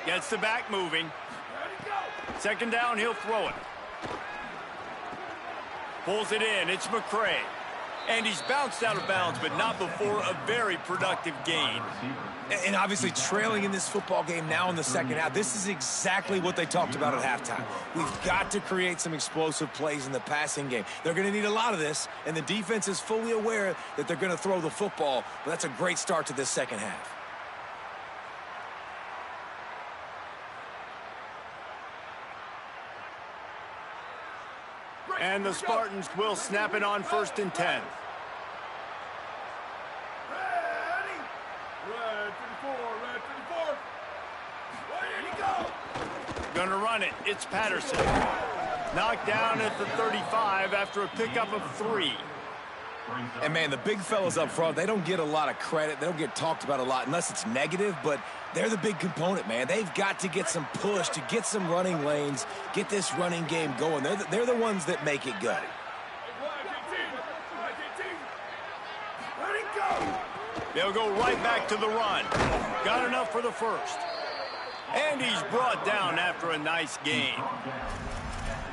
Gets the back moving. 2nd down, he'll throw it. Pulls it in, it's McCray. And he's bounced out of bounds, but not before a very productive gain. And obviously trailing in this football game now in the second half, this is exactly what they talked about at halftime. We've got to create some explosive plays in the passing game. They're going to need a lot of this, and the defense is fully aware that they're going to throw the football, but that's a great start to this second half. And the Spartans will snap it on 1st and 10. Gonna run it. It's Patterson. Knocked down at the 35 after a pickup of 3. And, man, the big fellas up front, they don't get a lot of credit. They don't get talked about a lot unless it's negative, but they're the big component, man. They've got to get some push, to get some running lanes, get this running game going. They're the ones that make it go. They'll go right back to the run. Got enough for the first. And he's brought down after a nice game.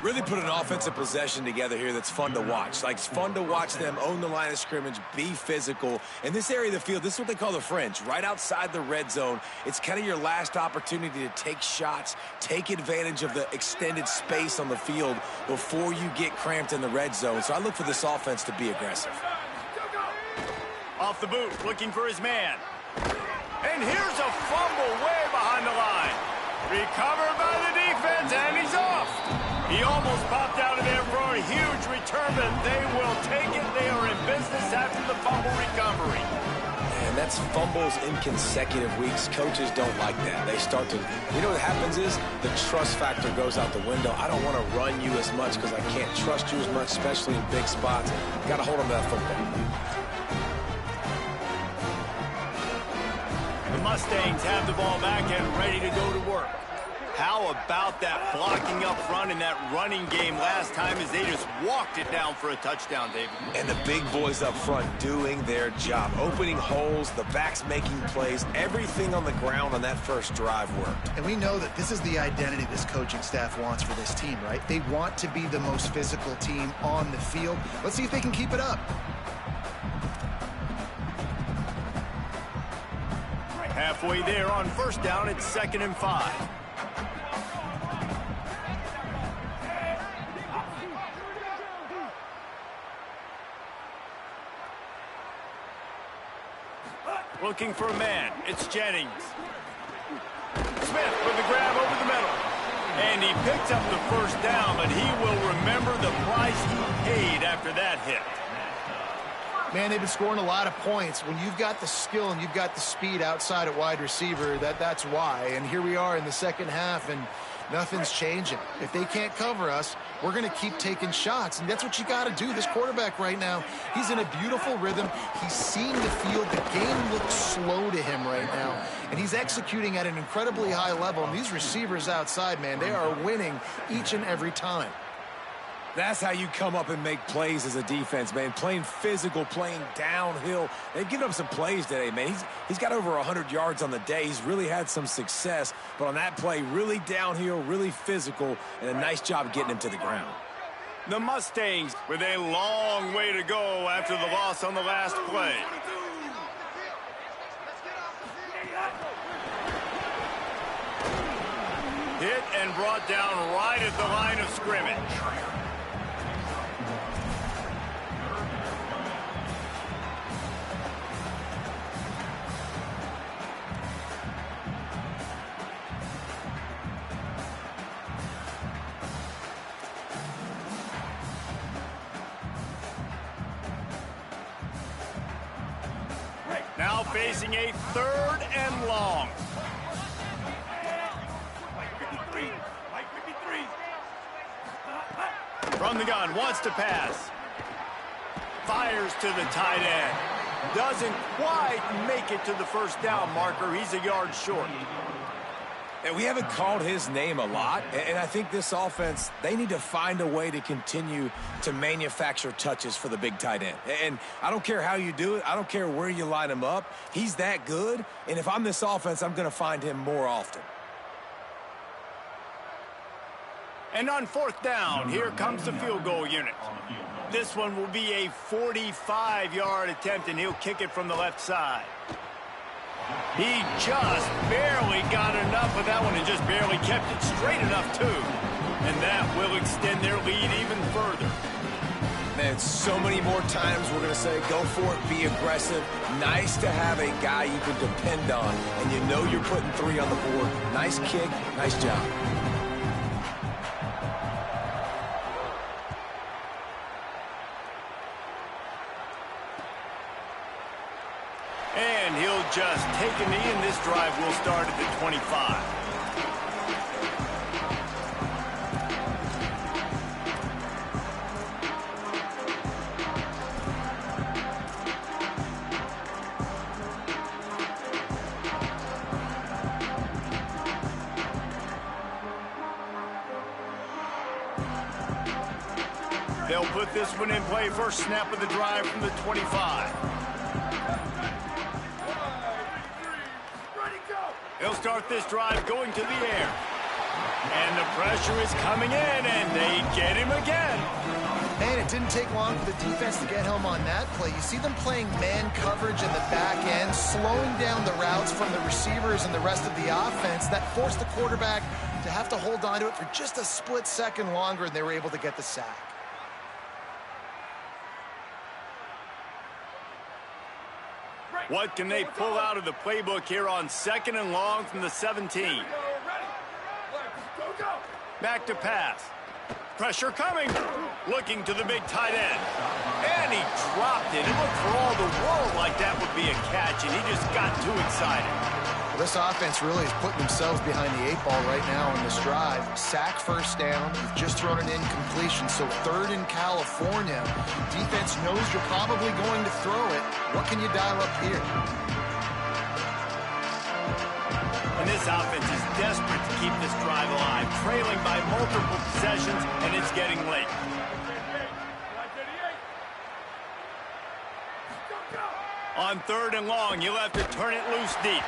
Really put an offensive possession together here that's fun to watch. Like, it's fun to watch them own the line of scrimmage, be physical. In this area of the field, this is what they call the fringe, right outside the red zone. It's kind of your last opportunity to take shots, take advantage of the extended space on the field before you get cramped in the red zone. So I look for this offense to be aggressive. Off the boot, looking for his man. And here's a fumble way behind the line. Recovered by the defense, and he's off. He almost popped out of there for a huge return, but they will take it. They are in business after the fumble recovery. And that's fumbles in consecutive weeks. Coaches don't like that. They start to, you know what happens is the trust factor goes out the window. I don't want to run you as much because I can't trust you as much, especially in big spots. Got to hold on to that football. The Mustangs have the ball back and ready to go to work. How about that blocking up front in that running game last time as they just walked it down for a touchdown, David? And the big boys up front doing their job, opening holes, the backs making plays, everything on the ground on that first drive worked. And we know that this is the identity this coaching staff wants for this team, right? They want to be the most physical team on the field. Let's see if they can keep it up. Halfway there on first down, it's 2nd and 5. Looking for a man. It's Jennings. Smith with the grab over the middle. And he picked up the first down, but he will remember the price he paid after that hit. Man, they've been scoring a lot of points. When you've got the skill and you've got the speed outside at wide receiver, that's why. And here we are in the second half, and nothing's changing. If they can't cover us, we're going to keep taking shots, and that's what you got to do. This quarterback right now, he's in a beautiful rhythm. He's seeing the field. The game looks slow to him right now, and he's executing at an incredibly high level. And these receivers outside, man, they are winning each and every time. That's how you come up and make plays as a defense, man. Playing physical, playing downhill. They've given up some plays today, man. He's got over 100 yards on the day. He's really had some success. But on that play, really downhill, really physical, and a nice job getting him to the ground. The Mustangs with a long way to go after the loss on the last play. Hit and brought down right at the line of scrimmage. facing a 3rd and long. From the gun, wants to pass. Fires to the tight end. Doesn't quite make it to the first down marker. He's a yard short. And we haven't called his name a lot, and I think this offense, they need to find a way to continue to manufacture touches for the big tight end. And I don't care how you do it. I don't care where you line him up. He's that good, and if I'm this offense, I'm going to find him more often. And on 4th down, here comes the field goal unit. This one will be a 45-yard attempt, and he'll kick it from the left side. He just barely got enough of that one and just barely kept it straight enough, too. And that will extend their lead even further. Man, so many more times we're going to say, go for it, be aggressive. Nice to have a guy you can depend on, and you know you're putting 3 on the board. Nice kick, nice job. And he'll just take a knee, and this drive will start at the 25. They'll put this one in play. First snap of the drive from the 25. They'll start this drive going to the air. And the pressure is coming in, and they get him again. Man, it didn't take long for the defense to get home on that play. You see them playing man coverage in the back end, slowing down the routes from the receivers and the rest of the offense. That forced the quarterback to have to hold on to it for just a split second longer, and they were able to get the sack. What can they pull out of the playbook here on 2nd and long from the 17? Back to pass. Pressure coming. Looking to the big tight end. And he dropped it. It looked for all the world like that would be a catch, and he just got too excited. This offense really is putting themselves behind the 8 ball right now on this drive. Sack, first down. You've just thrown an incompletion, so 3rd in California. Defense knows you're probably going to throw it. What can you dial up here? And this offense is desperate to keep this drive alive, trailing by multiple possessions, and it's getting late. On 3rd and long, you'll have to turn it loose deep.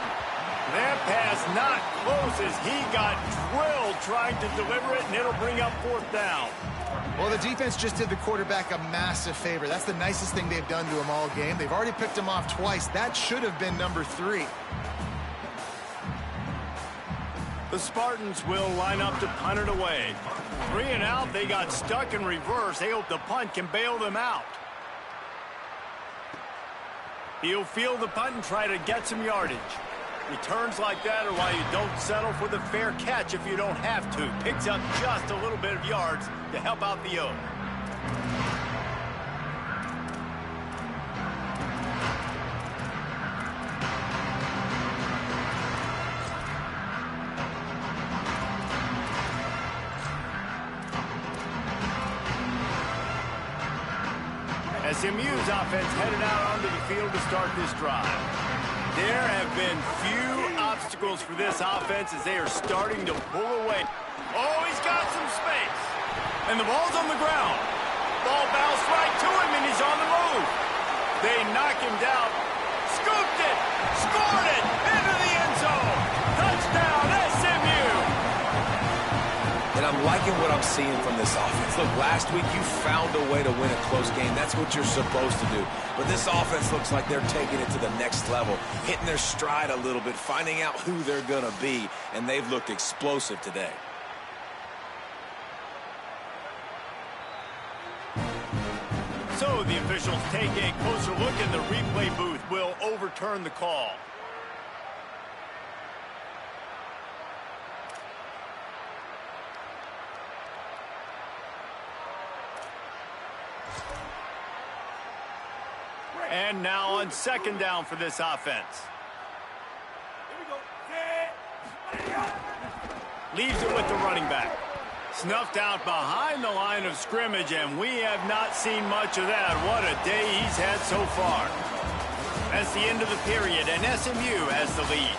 That pass not close as he got drilled trying to deliver it, and it'll bring up 4th down. Well, the defense just did the quarterback a massive favor. That's the nicest thing they've done to him all game. They've already picked him off twice. That should have been number 3. The Spartans will line up to punt it away. 3 and out, they got stuck in reverse. They hope the punt can bail them out. He'll field the punt and try to get some yardage. Returns like that are why you don't settle for the fair catch if you don't have to. Picks up just a little bit of yards to help out the Oak. SMU's offense headed out onto the field to start this drive. There have been few obstacles for this offense as they are starting to pull away. Oh, he's got some space. And the ball's on the ground. Ball bounced right to him, and he's on the move. They knock him down. Scooped it. Scored it. Into the end zone. Touchdown, SMU. And I'm liking what I'm seeing from this offense. Look, last week you found a way to win a close game. That's what you're supposed to do. But this offense looks like they're taking it to the next level, hitting their stride a little bit, finding out who they're going to be, and they've looked explosive today. So the officials take a closer look, and the replay booth will overturn the call. And now on second down for this offense. Leaves it with the running back. Snuffed out behind the line of scrimmage, and we have not seen much of that. What a day he's had so far. That's the end of the period, and SMU has the lead.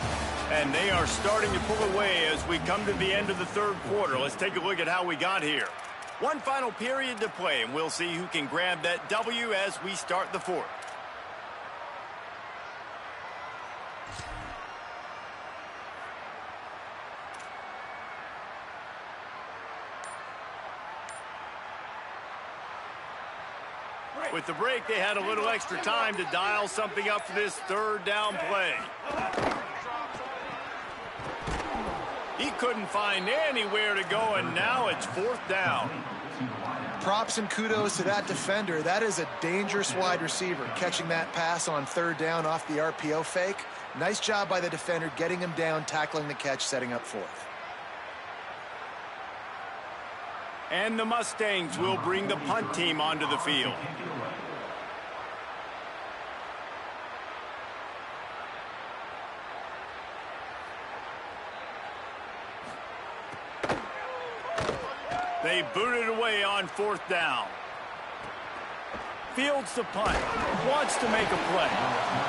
And they are starting to pull away as we come to the end of the third quarter. Let's take a look at how we got here. One final period to play, and we'll see who can grab that W as we start the fourth. With the break, they had a little extra time to dial something up for this third down play. He couldn't find anywhere to go, and now it's fourth down. Props and kudos to that defender. That is a dangerous wide receiver, catching that pass on third down off the RPO fake. Nice job by the defender, getting him down, tackling the catch, setting up fourth. And the Mustangs will bring the punt team onto the field. They booted away on fourth down. Fields the punt. Wants to make a play.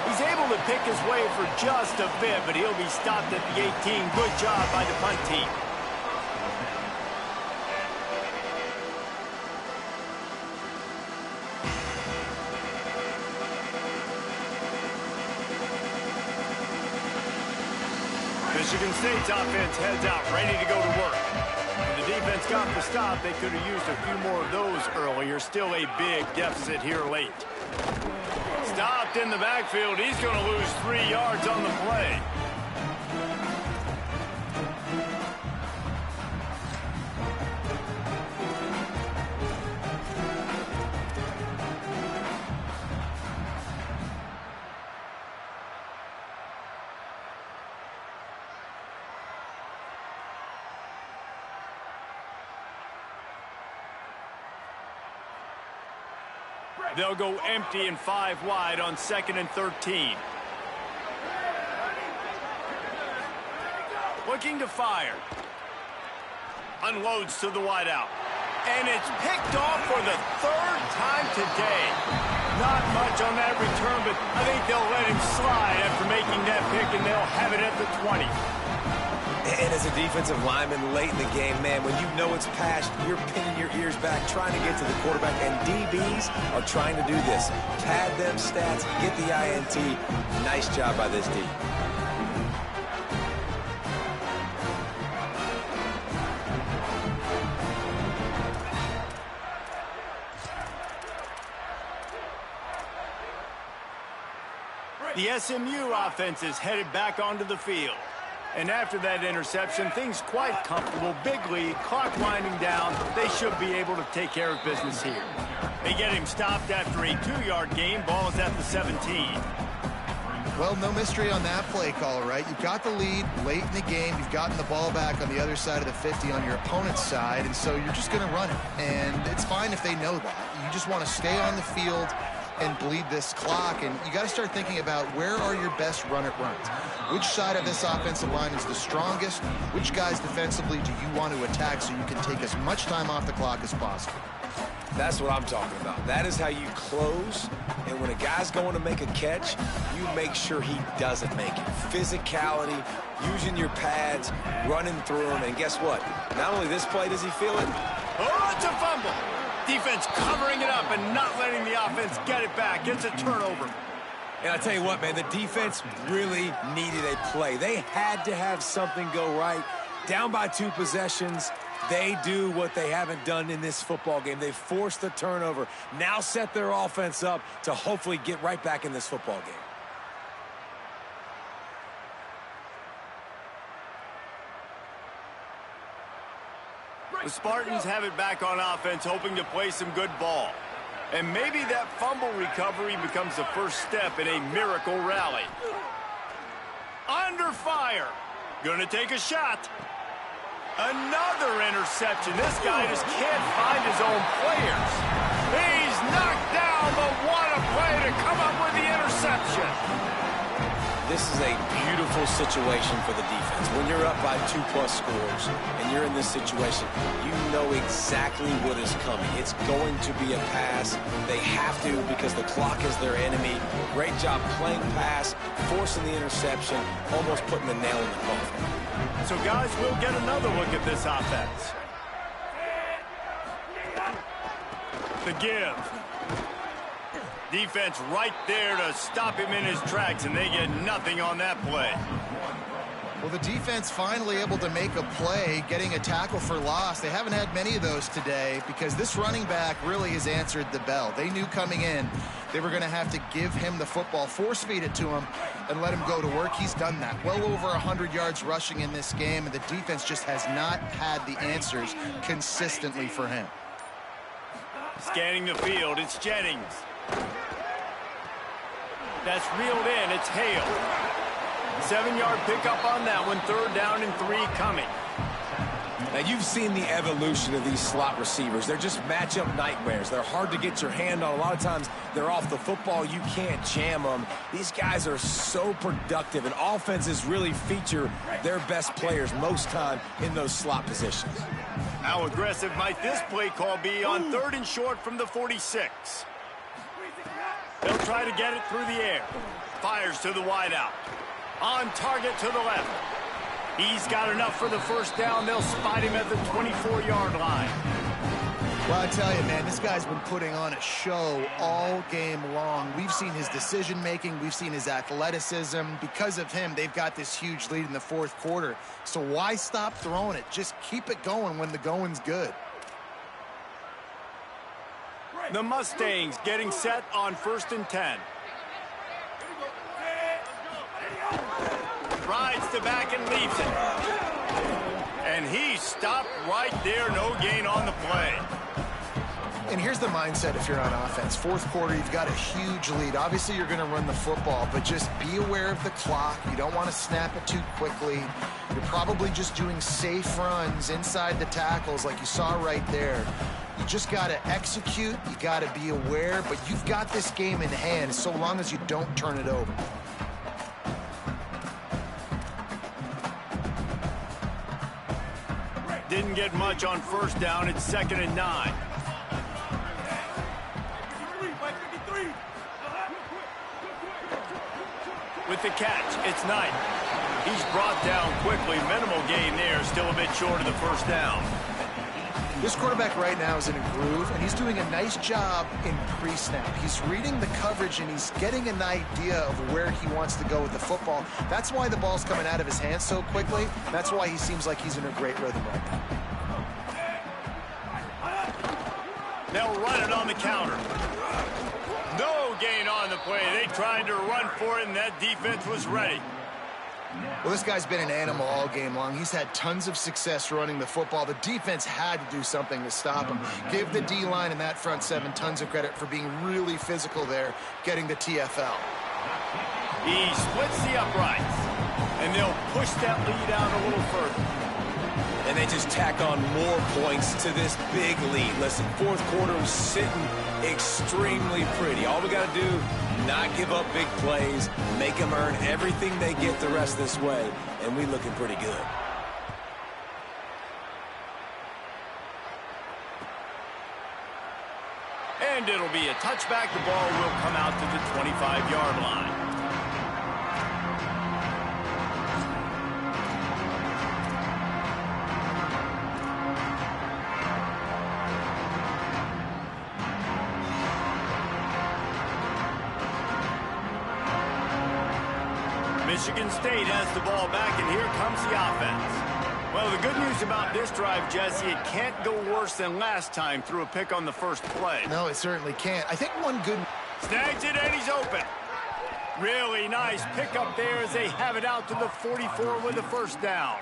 He's able to pick his way for just a bit, but he'll be stopped at the 18. Good job by the punt team. Michigan State's offense heads out, ready to go to work. The defense got the stop. They could have used a few more of those earlier. Still a big deficit here late. Stopped in the backfield. He's going to lose 3 yards on the play. They'll go empty and 5 wide on 2nd and 13. Looking to fire. Unloads to the wideout. And it's picked off for the 3rd time today. Not much on that return, but I think they'll let him slide after making that pick, and they'll have it at the 20. And as a defensive lineman late in the game, man, when you know it's past, you're pinning your ears back, trying to get to the quarterback, and DBs are trying to do this. Pad them stats, get the INT. Nice job by this D. The SMU offense is headed back onto the field. And after that interception, things quite comfortable. Big lead, clock winding down. They should be able to take care of business here. They get him stopped after a 2-yard gain. Ball is at the 17. Well, no mystery on that play call, right? You've got the lead late in the game. You've gotten the ball back on the other side of the 50 on your opponent's side, and so you're just going to run it. And it's fine if they know that. You just want to stay on the field and bleed this clock, and you got to start thinking about where are your best run-it runs. Which side of this offensive line is the strongest? Which guys defensively do you want to attack so you can take as much time off the clock as possible? That's what I'm talking about. That is how you close, and when a guy's going to make a catch, you make sure he doesn't make it. Physicality, using your pads, running through them, and guess what? Not only this play does he feel it. Oh, it's a fumble. Defense covering it up and not letting the offense get it back. It's a turnover. And I tell you what, man, the defense really needed a play. They had to have something go right. Down by 2 possessions, they do what they haven't done in this football game. They forced the turnover, now set their offense up to hopefully get right back in this football game. The Spartans have it back on offense, hoping to play some good ball. And maybe that fumble recovery becomes the first step in a miracle rally. Under fire. Gonna take a shot. Another interception. This guy just can't find his own players. He's knocked down, but what a play to come up with the this is a beautiful situation for the defense. When you're up by 2+ scores and you're in this situation, you know exactly what is coming. It's going to be a pass. They have to because the clock is their enemy. Great job playing pass, forcing the interception, almost putting the nail in the coffin. So, guys, we'll get another look at this offense. The give. Defense right there to stop him in his tracks, and they get nothing on that play. Well, the defense finally able to make a play, getting a tackle for loss. They haven't had many of those today because this running back really has answered the bell. They knew coming in they were going to have to give him the football, force feed it to him, and let him go to work. He's done that. Well over 100 yards rushing in this game, and the defense just has not had the answers consistently for him. Scanning the field, it's Jennings. That's reeled in, it's Hale. 7-yard pickup on that one, 3rd down and 3 coming. Now, you've seen the evolution of these slot receivers. They're just matchup nightmares. They're hard to get your hand on. A lot of times, they're off the football. You can't jam them. These guys are so productive, and offenses really feature their best players most time in those slot positions. How aggressive might this play call be on 3rd and short from the 46? They'll try to get it through the air. Fires to the wideout. On target to the left. He's got enough for the 1st down. They'll spot him at the 24-yard line. Well, I tell you, man, this guy's been putting on a show all game long. We've seen his decision-making. We've seen his athleticism. Because of him, they've got this huge lead in the 4th quarter. So why stop throwing it? Just keep it going when the going's good. The Mustangs getting set on 1st and 10. Rides to back and leaves it. And he stopped right there. No gain on the play. And here's the mindset if you're on offense. 4th quarter, you've got a huge lead. Obviously, you're going to run the football, but just be aware of the clock. You don't want to snap it too quickly. You're probably just doing safe runs inside the tackles like you saw right there. You just got to execute. You got to be aware, but you've got this game in hand so long as you don't turn it over. Didn't get much on 1st down. It's 2nd and 9. With the catch, it's Knight. He's brought down quickly. Minimal gain there. Still a bit short of the 1st down. This quarterback right now is in a groove, and he's doing a nice job in pre-snap. He's reading the coverage, and he's getting an idea of where he wants to go with the football. That's why the ball's coming out of his hands so quickly. That's why he seems like he's in a great rhythm right now. They'll run it on the counter. No gain on the play. They tried to run for it, and that defense was ready. Well, this guy's been an animal all game long. He's had tons of success running the football. The defense had to do something to stop him. Give the D-line and that front 7 tons of credit for being really physical there, getting the TFL. He splits the uprights, and they'll push that lead out a little further. And they just tack on more points to this big lead. Listen, 4th quarter is sitting extremely pretty. All we got to do, not give up big plays, make them earn everything they get the rest this way, and we looking pretty good. And it'll be a touchback. The ball will come out to the 25-yard line. Michigan State has the ball back, and here comes the offense. Well, the good news about this drive, Jesse, it can't go worse than last time through a pick on the 1st play. No, it certainly can't. I think one good... Snags it, and he's open. Really nice pickup there as they have it out to the 44 with the 1st down.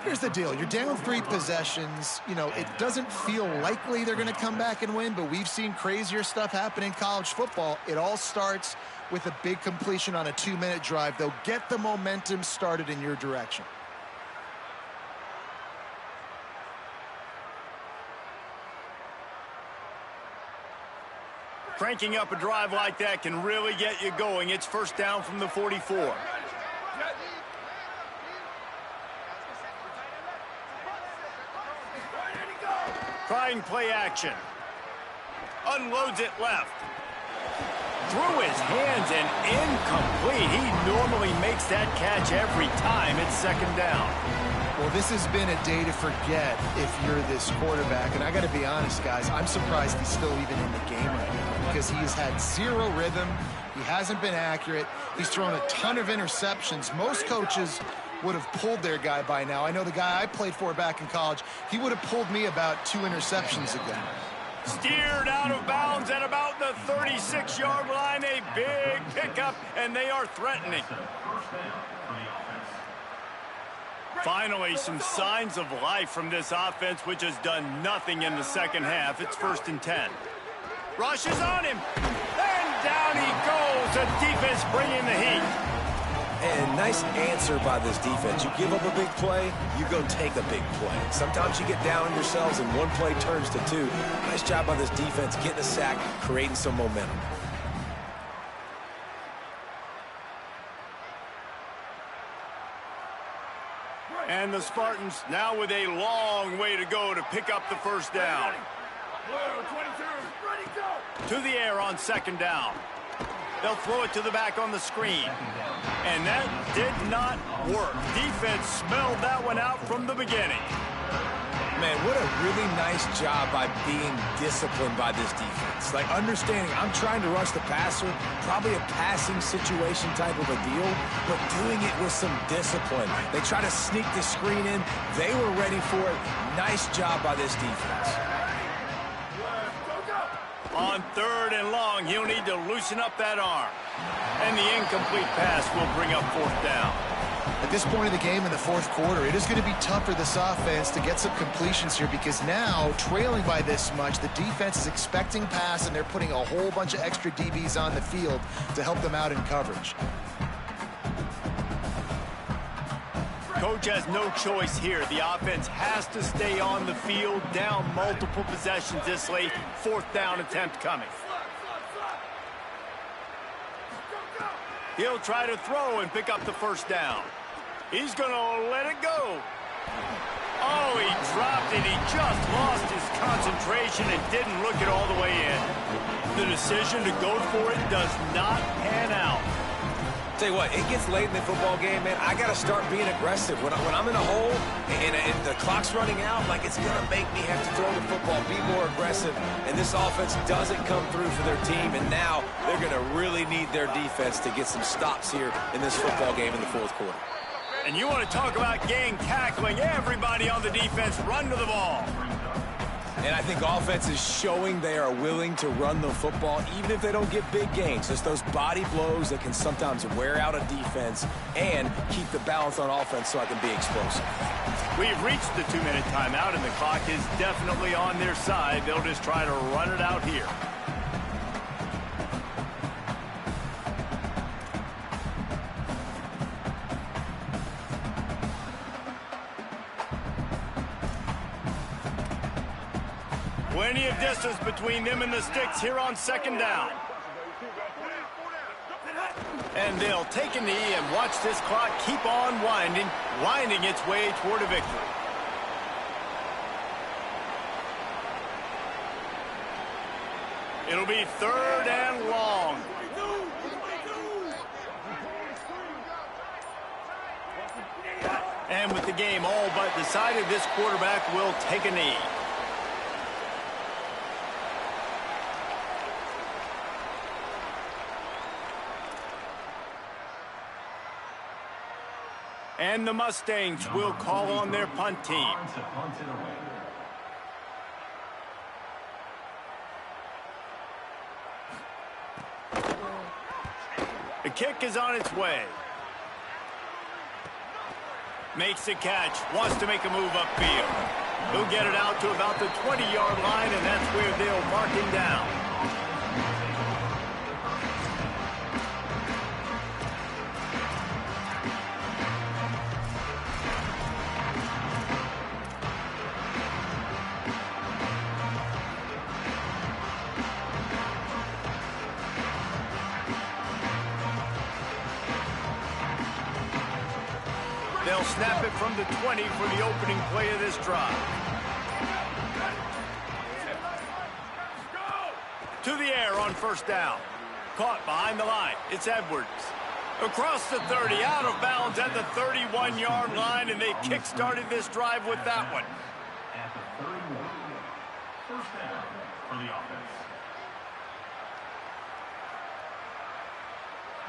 Here's the deal. You're down 3 possessions. You know, it doesn't feel likely they're going to come back and win, but we've seen crazier stuff happen in college football. It all starts with a big completion on a 2-minute drive. They'll get the momentum started in your direction. Cranking up a drive like that can really get you going. It's first down from the 44. Trying play action. Unloads it left. Through his hands and incomplete. He normally makes that catch every time. It's second down. Well, this has been a day to forget if you're this quarterback. And I got to be honest, guys, I'm surprised he's still even in the game right now because he has had zero rhythm. He hasn't been accurate. He's thrown a ton of interceptions. Most coaches would have pulled their guy by now. I know the guy I played for back in college, he would have pulled me about 2 interceptions ago. Steered out of bounds at about the 36-yard line. A big pickup, and they are threatening. Finally, some signs of life from this offense, which has done nothing in the second half. It's first and 10. Rushes on him, and down he goes. The defense bringing the heat. And nice answer by this defense. You give up a big play, you go take a big play. Sometimes you get down on yourselves and one play turns to 2. Nice job by this defense getting a sack, creating some momentum. And the Spartans now with a long way to go to pick up the first down. To the air on second down. They'll throw it to the back on the screen. And that did not work. Defense smelled that one out from the beginning. Man, what a really nice job by being disciplined by this defense. Like understanding I'm trying to rush the passer, probably a passing situation type of a deal, but doing it with some discipline. They try to sneak the screen in. They were ready for it. Nice job by this defense. On third and long, he'll need to loosen up that arm. And the incomplete pass will bring up fourth down. At this point in the game in the fourth quarter, it is going to be tough for this offense to get some completions here because now, trailing by this much, the defense is expecting pass and they're putting a whole bunch of extra DBs on the field to help them out in coverage. Coach has no choice here. The offense has to stay on the field, down multiple possessions this late. Fourth down attempt coming. He'll try to throw and pick up the first down. He's going to let it go. Oh, he dropped it. He just lost his concentration and didn't look it all the way in. The decision to go for it does not pan out. Tell you what, it gets late in the football game, man. I got to start being aggressive. When I'm in a hole and the clock's running out, like it's going to make me have to throw the football, be more aggressive. And this offense doesn't come through for their team, and now they're going to really need their defense to get some stops here in this football game in the fourth quarter. And you want to talk about gang tackling. Everybody on the defense run to the ball. And I think offense is showing they are willing to run the football, even if they don't get big gains. Just those body blows that can sometimes wear out a defense and keep the balance on offense so I can be explosive. We've reached the 2-minute timeout, and the clock is definitely on their side. They'll just try to run it out here. Plenty of distance between them and the sticks here on second down. And they'll take a knee and watch this clock keep on winding its way toward a victory. It'll be third and long. And with the game all but decided, this quarterback will take a knee. And the Mustangs will call on their punt team. The kick is on its way. Makes the catch, wants to make a move upfield. He'll get it out to about the 20-yard line, and that's where they'll mark him down. snap it from the 20 for the opening play of this drive. To the air on first down. Caught behind the line. It's Edwards. Across the 30, out of bounds at the 31-yard line, and they kick-started this drive with that one. At the 31, first down for the offense.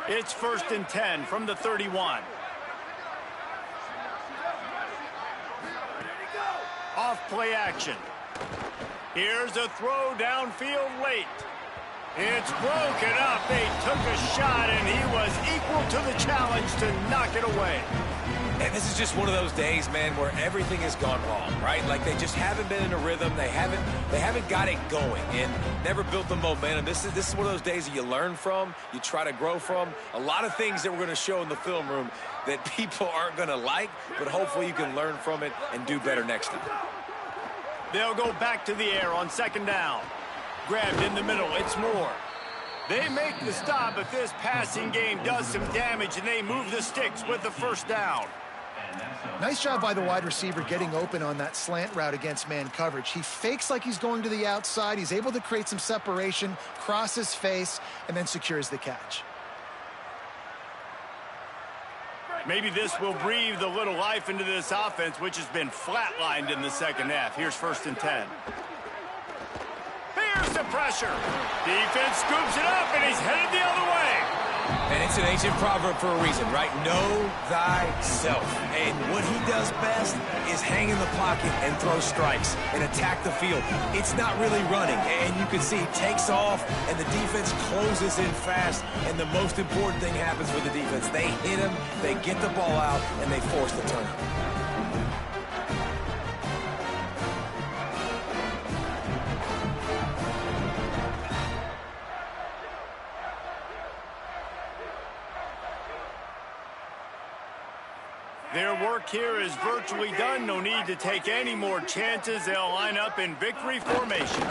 It's 1st and 10 from the 31. Off play action. Here's a throw downfield late. It's broken up. They took a shot, and he was equal to the challenge to knock it away. And this is just one of those days, man, where everything has gone wrong, right? Like they just haven't been in a rhythm. They haven't got it going and never built the momentum. This is one of those days that you learn from, you try to grow from. A lot of things that we're going to show in the film room that people aren't going to like, but hopefully you can learn from it and do better next time. They'll go back to the air on 2nd down. Grabbed in the middle. It's Moore. They make the stop, but this passing game does some damage, and they move the sticks with the 1st down. Nice job by the wide receiver getting open on that slant route against man coverage. He fakes like he's going to the outside. He's able to create some separation, cross his face, and then secures the catch. Maybe this will breathe a little life into this offense, which has been flatlined in the second half. Here's 1st and 10. Here's the pressure. Defense scoops it up, and he's headed the other way. And it's an ancient proverb for a reason, right? Know thyself. And what he does best is hang in the pocket and throw strikes and attack the field. It's not really running. And you can see he takes off, and the defense closes in fast. And the most important thing happens for the defense. They hit him, they get the ball out, and they force the turnover. Their work here is virtually done. No need to take any more chances. They'll line up in victory formation.